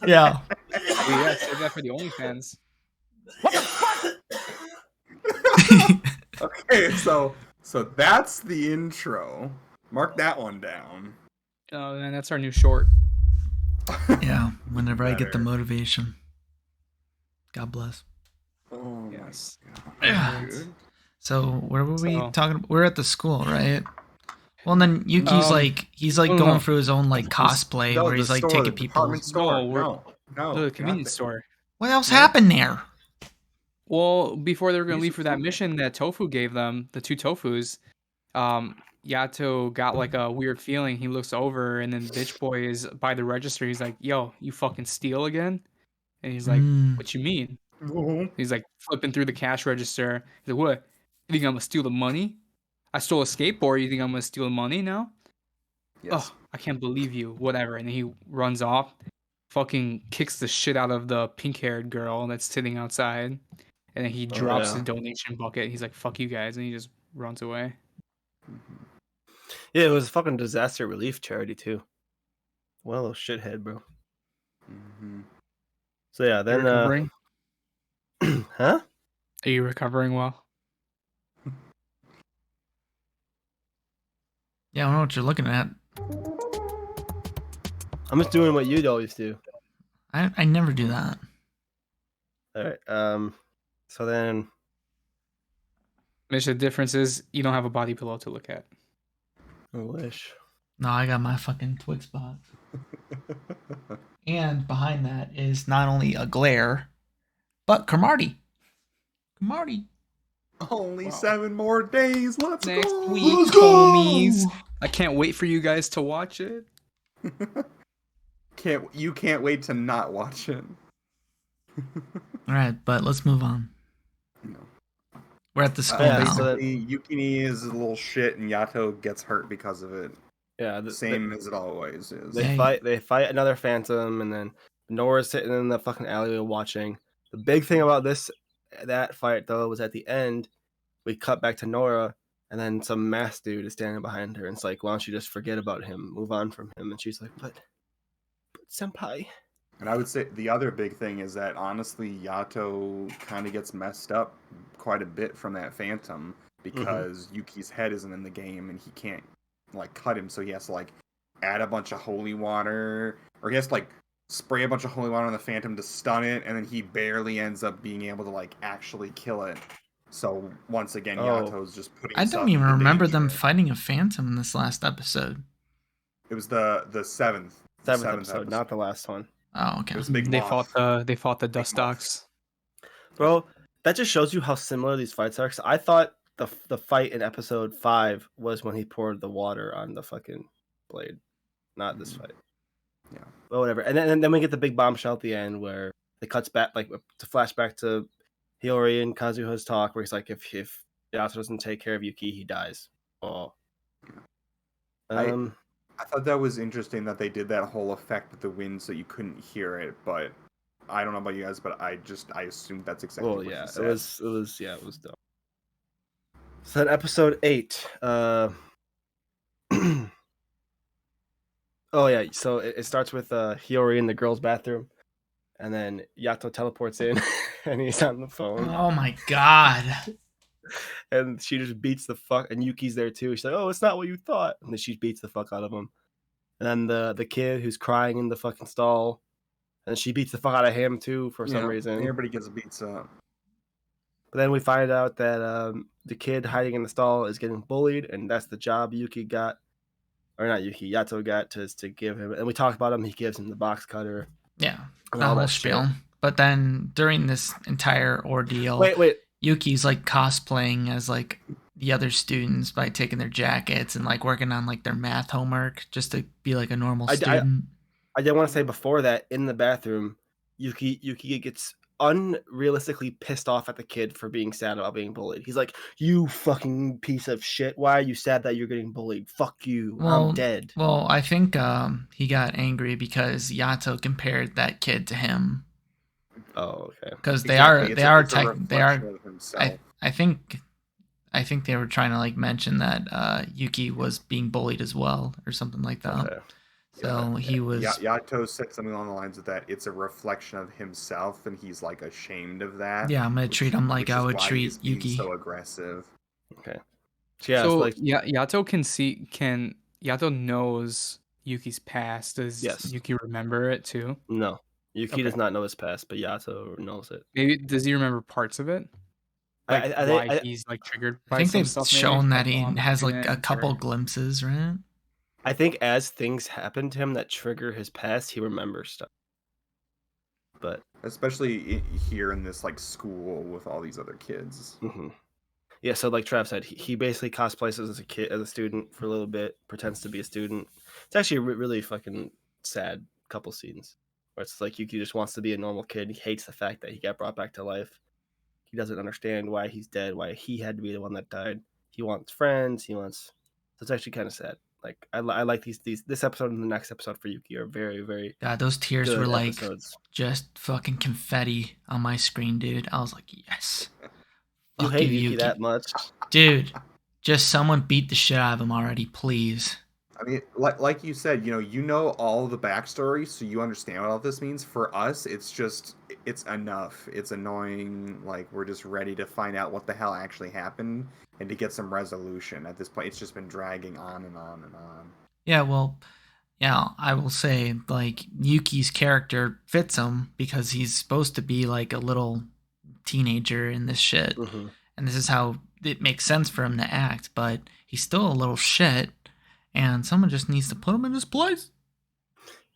Yeah. Yeah, save that for the OnlyFans. Okay, so that's the intro. Mark that one down. Oh man, that's our new short. Yeah, whenever I get the Better. motivation. God bless. Oh Yes. my god. Yeah. Dude. So where were we So- talking? We're at the school, right? Well, and then Yuki's he's no, going no. through his own like cosplay No, where the he's like store, taking the people. department store. No, No, the not convenience there. store. What else No. happened there? Well, before they were gonna Use leave the for that phone. mission that Tofu gave them, the 2 Tofus, Yato got like a weird feeling. He looks over and then Bitch Boy is by the register. He's like, "Yo, you fucking steal again?" And he's like, Mm. "What you mean?" He's like flipping through the cash register. He's like, "What? You think I'm gonna steal the money? I stole a skateboard. You think I'm gonna steal the money now? Yes. Oh, I can't believe you. Whatever." And then he runs off, fucking kicks the shit out of the pink-haired girl that's sitting outside. And then he drops the donation bucket. He's like, "Fuck you guys," and he just runs away. Yeah, it was a fucking disaster relief charity too. Well, a shithead, bro. Mm-hmm. So yeah, You then recovering? huh? Are you recovering well? Yeah, I don't know what you're looking at. I'm just doing what you'd always do. I never do that. All right. So then, Mitch, the difference is you don't have a body pillow to look at. I wish. No, I got my fucking twig spot. And behind that is not only a glare, but Cromartie. Cromartie. Only Wow. 7 more days. Let's Next go. week, Let's go! homies. I can't wait for you guys to watch it. You can't wait to not watch it. All right, but let's move on. No. We're at the school yeah, now. so Basically, Yukini is a little shit, and Yato gets hurt because of it. Yeah, Same as it always is. They fight another phantom, and then Nora's sitting in the fucking alleyway watching. The big thing about that fight though was at the end, we cut back to Nora, and then some masked dude is standing behind her, and it's like, why don't you just forget about him, move on from him? And she's like, but senpai. And I would say the other big thing is that honestly, Yato kind of gets messed up quite a bit from that phantom because Yuki's head isn't in the game, and he can't like cut him, so he has to like add a bunch of holy water, or he has to like spray a bunch of holy water on the phantom to stun it, and then he barely ends up being able to like actually kill it. So once again, Yato's just putting. I don't even remember them fighting a phantom in this last episode. It was the seventh Episode, not the last one. Oh, okay. It was a big They moth. fought the dust moth. dogs. Bro, that just shows you how similar these fights are. 'Cause I thought the fight in episode 5 was when he poured the water on the fucking blade, not this fight. Yeah. Well, whatever. And then we get the big bombshell at the end where it cuts back, like to flashback to Hiyori and Kazuha's talk, where he's like, if Yato doesn't take care of Yuki, he dies. Oh. I thought that was interesting that they did that whole effect with the wind so you couldn't hear it, but I don't know about you guys, but I assumed that's exactly what yeah, he said. it was dumb. So then episode 8, oh yeah, so it starts with Hiyori in the girls' bathroom, and then Yato teleports in, and he's on the phone. Oh my god. And she just beats the fuck, and Yuki's there too. She's like, "Oh, it's not what you thought," and then she beats the fuck out of him. And then the kid who's crying in the fucking stall, and she beats the fuck out of him too for some reason. Everybody gets beats up. But then we find out that the kid hiding in the stall is getting bullied, and that's the job Yuki got, or not Yuki, Yato got to give him. And we talked about him. He gives him the box cutter. Yeah, and the all whole that spiel. shit. But then during this entire ordeal, Wait. Yuki's like cosplaying as like the other students by taking their jackets and like working on like their math homework just to be like a normal student. I did want to say before that, in the bathroom, Yuki gets unrealistically pissed off at the kid for being sad about being bullied. He's like, "You fucking piece of shit! Why are you sad that you're getting bullied? Fuck you! I'm dead." Well, I think he got angry because Yato compared that kid to him. Oh, okay. Because Exactly. they are It's a reflection of himself. I think they were trying to like mention that Yuki was being bullied as well or something like that. Okay. So he was. Yato said something along the lines of that. It's a reflection of himself, and he's like ashamed of that. Yeah, I'm gonna treat him like I would treat he's being Yuki. so aggressive. Okay. Yeah. So like, Yato knows Yuki's past. Does Yes. Yuki remember it too? no, Yuki Okay. does not know his past, but Yato knows it. Maybe does he remember parts of it? Like I why think he's like triggered I by think some they've stuff. Maybe shown I that don't know, he I'm has reading like it a in couple theory. glimpses, right? I think as things happen to him that trigger his past, he remembers stuff. But Especially here in this like school with all these other kids. yeah, so like Trav said, he basically cosplays as a kid, as a student for a little bit, pretends to be a student. It's actually a really fucking sad couple scenes where it's like Yuki just wants to be a normal kid. He hates the fact that he got brought back to life. He doesn't understand why he's dead, why he had to be the one that died. He wants friends. He wants. So it's actually kind of sad. Like I like these this episode and the next episode for Yuki are very very God, those tears good were like episodes. just fucking confetti on my screen, dude. I was like, yes. You Fuck hate you, Yuki that much. Dude, just someone beat the shit out of him already, please. I mean, like you said, you know all the backstory, so you understand what all this means. For us, it's enough. It's annoying. Like we're just ready to find out what the hell actually happened and to get some resolution. At this point, it's just been dragging on and on and on. Yeah, well, yeah, I will say, like, Yuki's character fits him because he's supposed to be like a little teenager in this shit. And this is how it makes sense for him to act, but he's still a little shit, and someone just needs to put him in his place.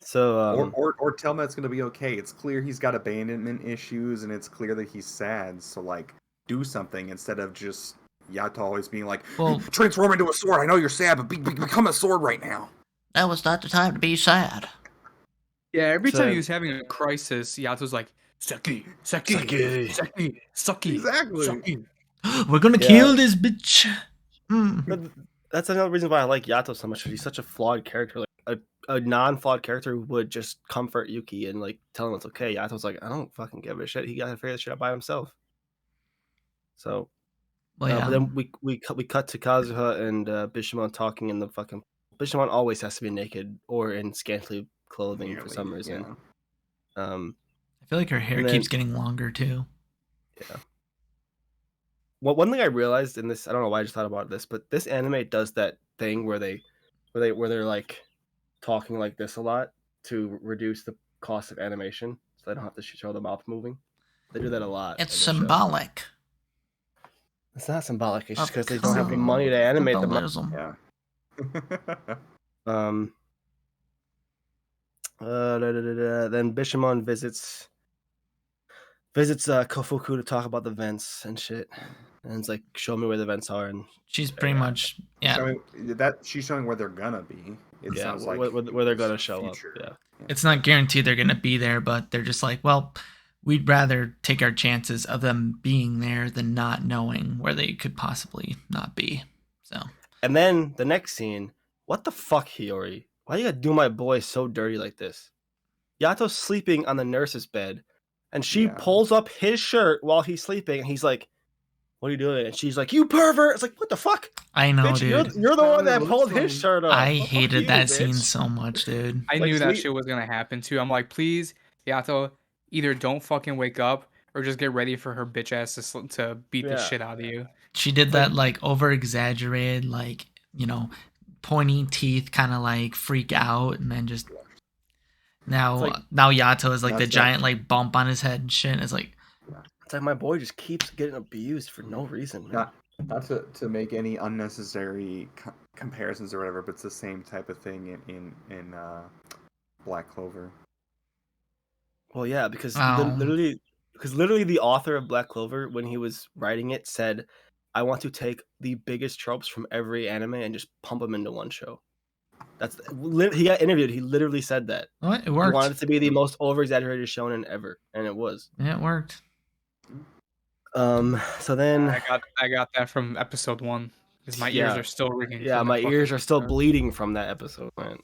So or tell him it's gonna be okay. It's clear he's got abandonment issues, and it's clear that he's sad. So like, do something instead of just Yato always being like, Well, transform into a sword. I know you're sad, but become a sword right now. That was not the time to be sad. Yeah, every So- time he was having a crisis, Yato's like, Seki, Seki, Seki. Seki, Seki, Exactly. Seki. we're gonna Yeah. kill this bitch. But that's another reason why I like Yato so much. Because he's such a flawed character. Like a non-flawed character would just comfort Yuki and like tell him it's okay. Yato's like, I don't fucking give a shit. He got to figure this shit out by himself. So, Well, yeah. but then we cut to Kazuha and Bishamon talking in the fucking. Bishamon always has to be naked or in scantily clothing for some reason. Yeah. I feel like her hair and then- keeps getting longer too. Yeah. Well, one thing I realized in this, I don't know why I just thought about this, but this anime does that thing where they're like talking like this a lot to reduce the cost of animation, so they don't have to show the mouth moving. They do that a lot. It's in this show. symbolic. It's not symbolic. It's just because they Of don't have the money to animate the mouth. symbolism. Yeah. Then Bishamon visits Kofuku to talk about the vents and shit, and it's like, show me where the vents are, and She's pretty much She's showing where they're gonna be. It sounds like where they're gonna show future. up. Yeah. It's not guaranteed they're gonna be there, but they're just like, well, we'd rather take our chances of them being there than not knowing where they could possibly not be. So. And then the next scene, what the fuck, Hiyori? Why you gotta do my boy so dirty like this? Yato's sleeping on the nurse's bed, and she pulls up his shirt while he's sleeping, and he's like, what are you doing? And she's like, you pervert! It's like, what the fuck? I know, Bitch, dude. you're the one that pulled his shirt up. I Fuck hated you, that bitch. scene so much, dude. I Like, knew that sweet- shit was gonna happen too. I'm like, please, Yato, either don't fucking wake up or just get ready for her bitch ass to beat the Yeah. shit out of you. She did that like over exaggerated, like, pointy teeth kind of like freak out, and then just now It's like- now Yato is like the That's giant like bump on his head and shit. It's like, It's like my boy just keeps getting abused for no reason, man. Not to make any unnecessary comparisons or whatever, but it's the same type of thing in Black Clover. Well, yeah, because Oh. literally the author of Black Clover, when he was writing it, said, I want to take the biggest tropes from every anime and just pump them into one show. He got interviewed. He literally said that. what? It He worked. wanted it to be the most over-exaggerated shonen ever, and it was. Yeah, it worked. So then, I got that from episode 1 because my ears Yeah. are still ringing. yeah, from my the ears fucking are still episode. bleeding from that episode, man.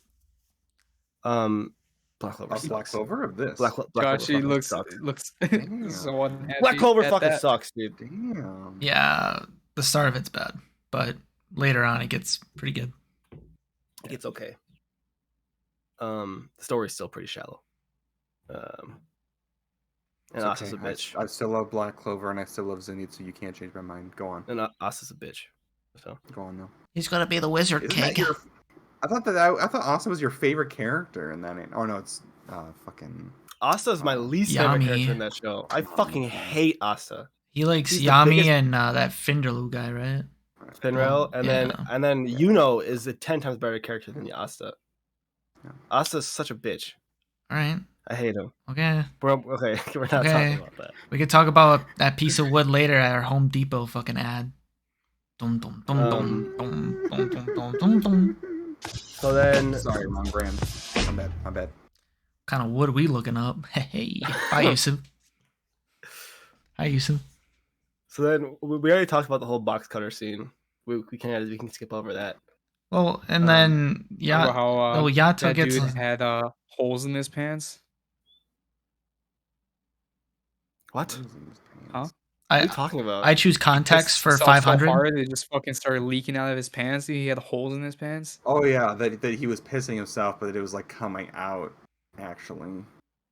Black Clover Of Black sucks. Clover of this. Black Clover Joshi fucking looks sucks. Damn. so unhappy. Black Clover at fucking that. sucks, dude. Damn. Yeah, the start of it's bad, but later on it gets pretty good. It's okay. The story's still pretty shallow. And It's Asa's a okay. bitch. I still love Black Clover and I still love Zenith, so you can't change my mind. Go on. And Asa's a bitch. So Go on, though. He's gonna be the Wizard Isn't King. that your... I thought Asa was your favorite character in that. Oh no, it's fucking. Asa's my least favorite Yami. character in that show. I fucking hate Asa. He likes He's the Yami biggest- and that Finderlu guy, right? Finrail, and Yeah. then Yuno is a 10 times better character than Asta. Yeah. Asta's such a bitch. All right. I hate him. Okay. We're not Okay. talking about that. We could talk about that piece of wood later at our Home Depot fucking ad. Dum dum dum dum dum dum dum dum dum dum. So then, Sorry, wrong brand. My bad. Kind of wood we looking up? Hey, bye Yusuf. Hi Yusuf. so then we already talked about the whole box cutter scene. We can skip over that. Well, and then Talk about how Yato that gets. dude had holes in his pants. What? Huh? What are you talking about? I choose context for 500. So hard, they just fucking started leaking out of his pants. He had holes in his pants. Oh yeah, that he was pissing himself, but it was like coming out. Actually,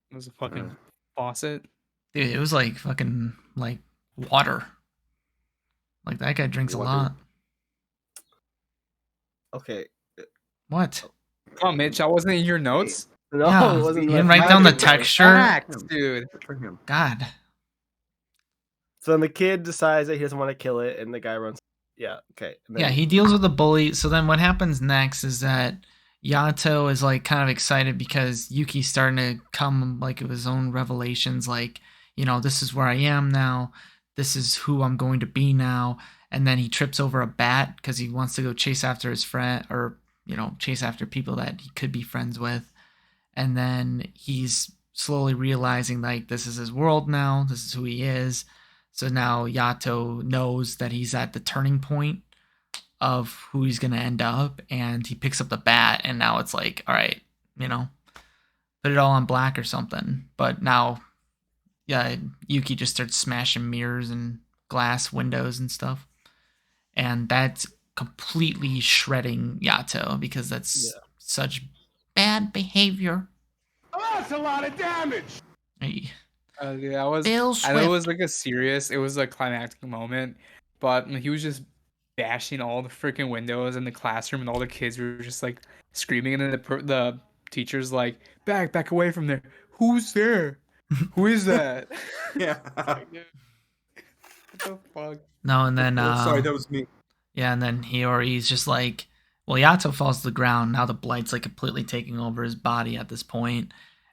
It was a fucking faucet. Dude, it was like fucking like water. Like that guy drinks a Water? lot. Okay. What? Come on, Mitch. That wasn't in your notes. No, Yeah, it wasn't. you my didn't write down the favorite. texture. Facts, dude. good for him. God. So then the kid decides that he doesn't want to kill it, and the guy runs. Yeah. Okay. And then, Yeah, he deals with the bully. So then what happens next is that Yato is like kind of excited because Yuki's starting to come like with his own revelations, like, you know, this is where I am now. This is who I'm going to be now. And then he trips over a bat because he wants to go chase after his friend, or, you know, chase after people that he could be friends with. And then he's slowly realizing like this is his world now. This is who he is. So now Yato knows that he's at the turning point of who he's going to end up, and he picks up the bat, and now it's like, all right, you know, put it all on black or something. But now, yeah, Yuki just starts smashing mirrors and glass windows and stuff, and that's completely shredding Yato because that's such bad behavior. Oh, that's a lot of damage. Hey. Yeah, I Bill know it Swift. was like it was a climactic moment, but he was just bashing all the freaking windows in the classroom, and all the kids were just like screaming, and then the teacher's like, back away from there. Who's there? Who is that? Yeah. What the fuck? No, and then Sorry, that was me. yeah, and then Hiyori's just like, well, Yato falls to the ground. Now the blight's like completely taking over his body at this point.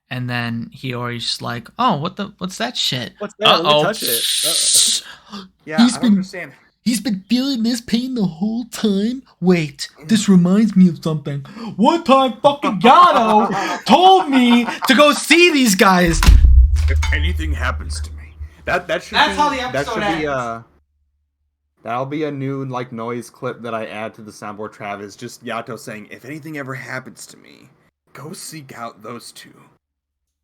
And then Hiyori's just like, oh, what's that shit? What's that? Let me touch it. Yeah, I don't understand. He's been feeling this pain the whole time. Wait, this reminds me of something. One time fucking Yato told me to go see these guys. If anything happens to me, that's how the episode ends. That'll be a new like noise clip that I add to the soundboard. Travis, just Yato saying, "If anything ever happens to me, go seek out those two."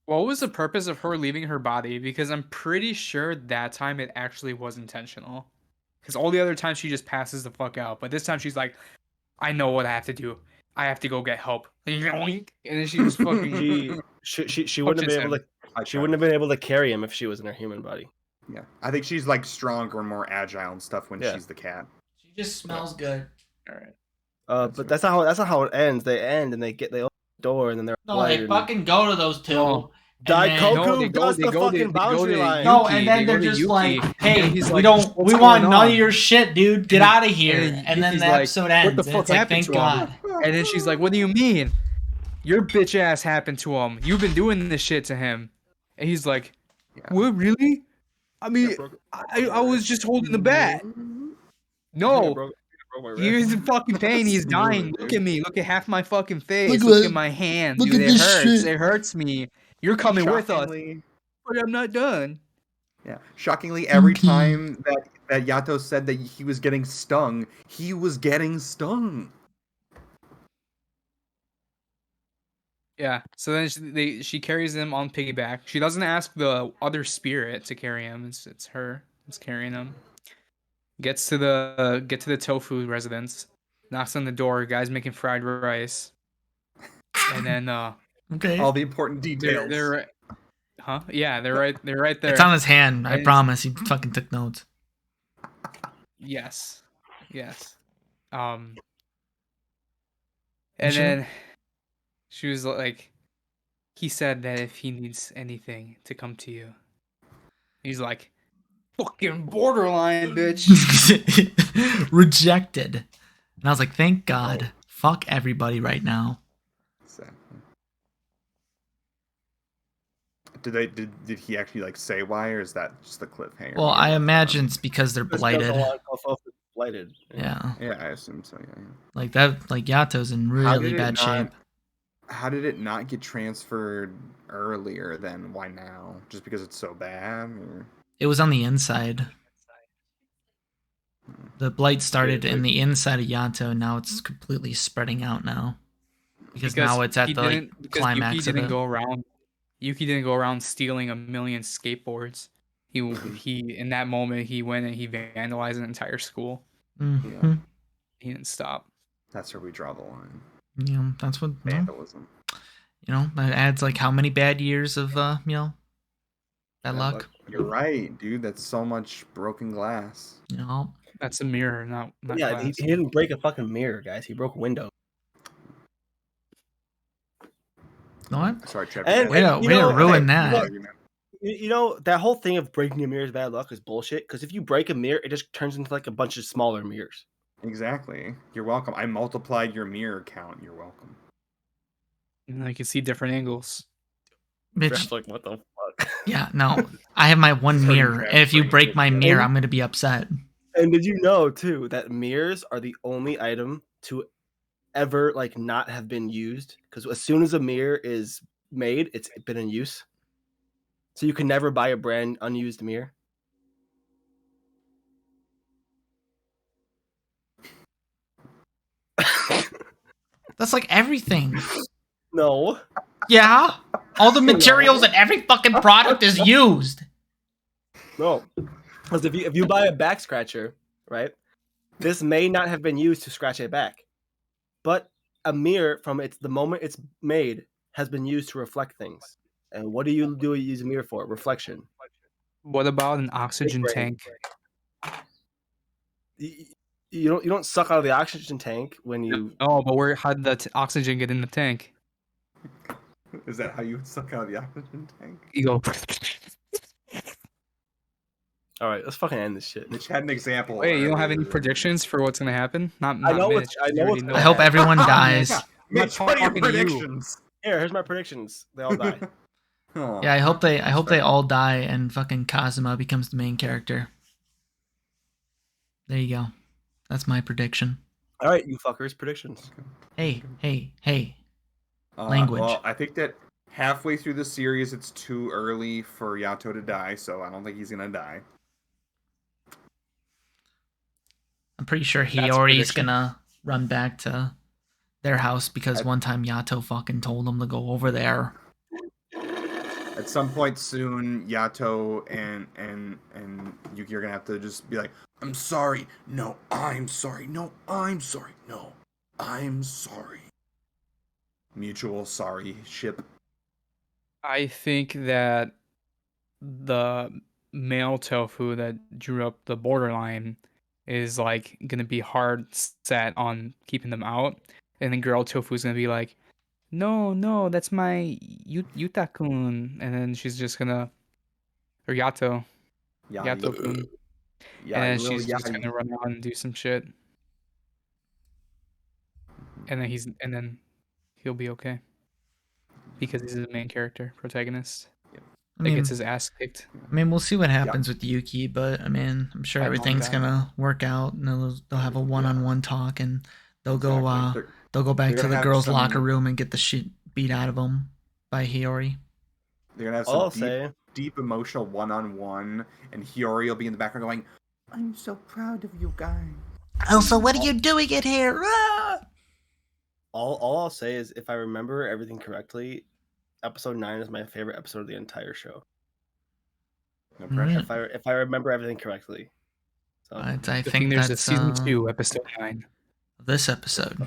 What was the purpose of her leaving her body? Because I'm pretty sure that time it actually was intentional. Because all the other times she just passes the fuck out, but this time she's like, I know what I have to do. I have to go get help. And then she just fucking she wouldn't have been able to. She wouldn't have been able to carry him if she was in her human body. Yeah, I think she's like stronger and more agile and stuff when Yeah. she's the cat. She just smells good. All right. But that's not how it ends. They end and they open the door and then they're No, they fucking go to those two. No. Daikoku does the fucking boundary line. No, Yuki, and then they they're go to just Yuki, like, and hey, he's we like, don't, "What's we want going none on?" of your shit, dude. Get out of here. And then Yuki's the like, episode ends. What the and fuck it's like, happened thank to God. him? And then she's like, what do you mean? Your bitch ass happened to him. You've been doing this shit to him. And he's like, what, really? I mean, I was just holding the bat. No. He's in fucking pain. He's dying. Look at me. Look at half my fucking face. Look at my hands. look Dude, at it this hurts. shit. It hurts me. You're coming with us. Shockingly- But I'm not done. Yeah. Shockingly, every Okay. time that Yato said that he was getting stung, he was getting stung. Yeah. So then she carries him on piggyback. She doesn't ask the other spirit to carry him. It's her. It's carrying him. Gets to the tofu residence. Knocks on the door. Guy's making fried rice. And then Okay. All the important details. they're huh? Yeah, they're right there. It's on his hand. I And- promise. He fucking took notes. Yes. And You sure? then she was like, he said that if he needs anything to come to you. He's like, Fucking borderline, bitch. Rejected. And I was like, thank God. Fuck everybody right now. Exactly. Did he actually like say why, or is that just the cliffhanger? Well, we I left on? imagine it's because they're This blighted. doesn't want to go blighted. Yeah. Yeah, I assume so. Yeah. Like that, like Yato's in How really did it bad not- shape. How did it not get transferred earlier? Then why now? Just because it's so bad? Or? It was on the inside. The blight started in the inside of Yato, and now it's completely spreading out now. Because now it's at the climax Yuki of didn't it. go around. Yuki didn't go around stealing 1,000,000 skateboards. He in that moment he went and he vandalized an entire school. Mm-hmm. He didn't stop. That's where we draw the line. Yeah, that's what Vandalism. that adds like how many bad years of bad luck. You're right, dude. That's so much broken glass. You know. That's a mirror, not Yeah, glass. he didn't break a fucking mirror, guys. He broke a window. You know what? Sorry, Trevor. And- Way to ruin that. You know, that whole thing of breaking a mirror is bad luck is bullshit. Because if you break a mirror, it just turns into like a bunch of smaller mirrors. Exactly. You're welcome. I multiplied your mirror count. You're welcome. And I can see different angles. Bitch. Like, what the fuck? Yeah, no. I have my one Sorry, mirror. Jack, If you sorry, break my yeah. mirror, I'm gonna be upset. And did you know too that mirrors are the only item to ever like not have been used? Because as soon as a mirror is made, it's been in use. So you can never buy a brand unused mirror. That's like everything. No. Yeah. All the materials and every fucking product is used. No. Because if you buy a back scratcher, right? This may not have been used to scratch a back. But a mirror from the moment it's made has been used to reflect things. And what do you use a mirror for? Reflection. What about an oxygen brain. tank? You don't suck out of the oxygen tank when you Oh, but how did the oxygen get in the tank? Is that how you would suck out the oxygen tank? You go. All right, let's fucking end this shit. Mitch had an example. Wait, you don't have any predictions for what's gonna happen? Not I know Mitch, I you know already what's know I hope that. everyone dies. Mitch, what are your talking to you. predictions? Here's my predictions. They all die. Oh. Yeah, I hope they all die and fucking Kazuma becomes the main character. There you go. That's my prediction. All right, you fuckers, predictions. Hey. Language. Well, I think that halfway through the series, it's too early for Yato to die, so I don't think he's gonna die. I'm pretty sure a Hiyori's prediction. gonna run back to their house because one time Yato fucking told him to go over there. At some point soon, Yato and Yuki are gonna have to just be like, "I'm sorry. No, I'm sorry. No, I'm sorry. No, I'm sorry." Mutual sorry ship. I think that the male tofu that drew up the borderline is like gonna be hard set on keeping them out, and then girl tofu is gonna be like, no, that's my Yuta-kun, and then she's just gonna, or Yato-kun, and then she's just gonna run out and do some shit, and then he'll be okay because he's the main character, protagonist. I That mean, gets his ass kicked. we'll see what happens with Yuki, but I mean, I'm sure I everything's love that. gonna work out, and they'll have a one-on-one talk, and they'll Exactly. go back they're to gonna the have girls' some- locker room and get the shit beat out of them by Hiyori. They're gonna have All I'll some say, deep emotional one-on-one, and Hiyori will be in the background going, "I'm so proud of you guys." Also, what are you doing in here? Ah! all I'll say is, if I remember everything correctly, episode 9 is my favorite episode of the entire show. No Right. pressure. If I remember everything correctly. So I Good think thing there's a that's season 2, episode 9. this episode.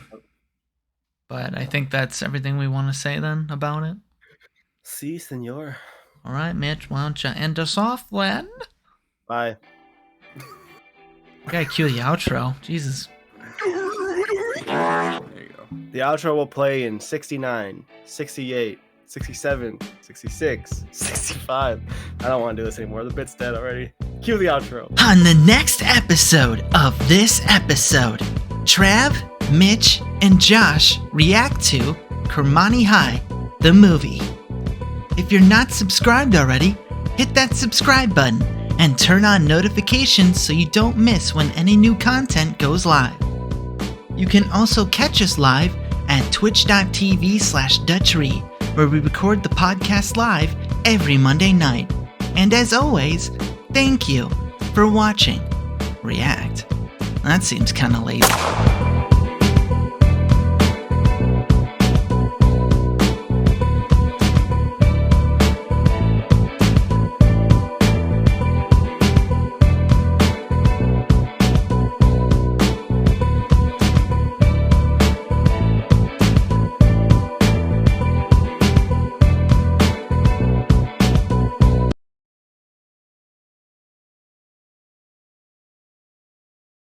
But I think that's everything we want to say then about it. si, senor. All right, Mitch, why don't you end us off, Len? Bye. You gotta cue the outro. Jesus. There you go. The outro will play in 69, 68, 67, 66, 65. I don't want to do this anymore. The bit's dead already. Cue the outro. On the next episode of this episode, Trav, Mitch, and Josh react to Kurmani High, the movie. If you're not subscribed already, hit that subscribe button and turn on notifications so you don't miss when any new content goes live. You can also catch us live at twitch.tv/Dutchery, where we record the podcast live every Monday night. And as always, thank you for watching React. That seems kinda lazy.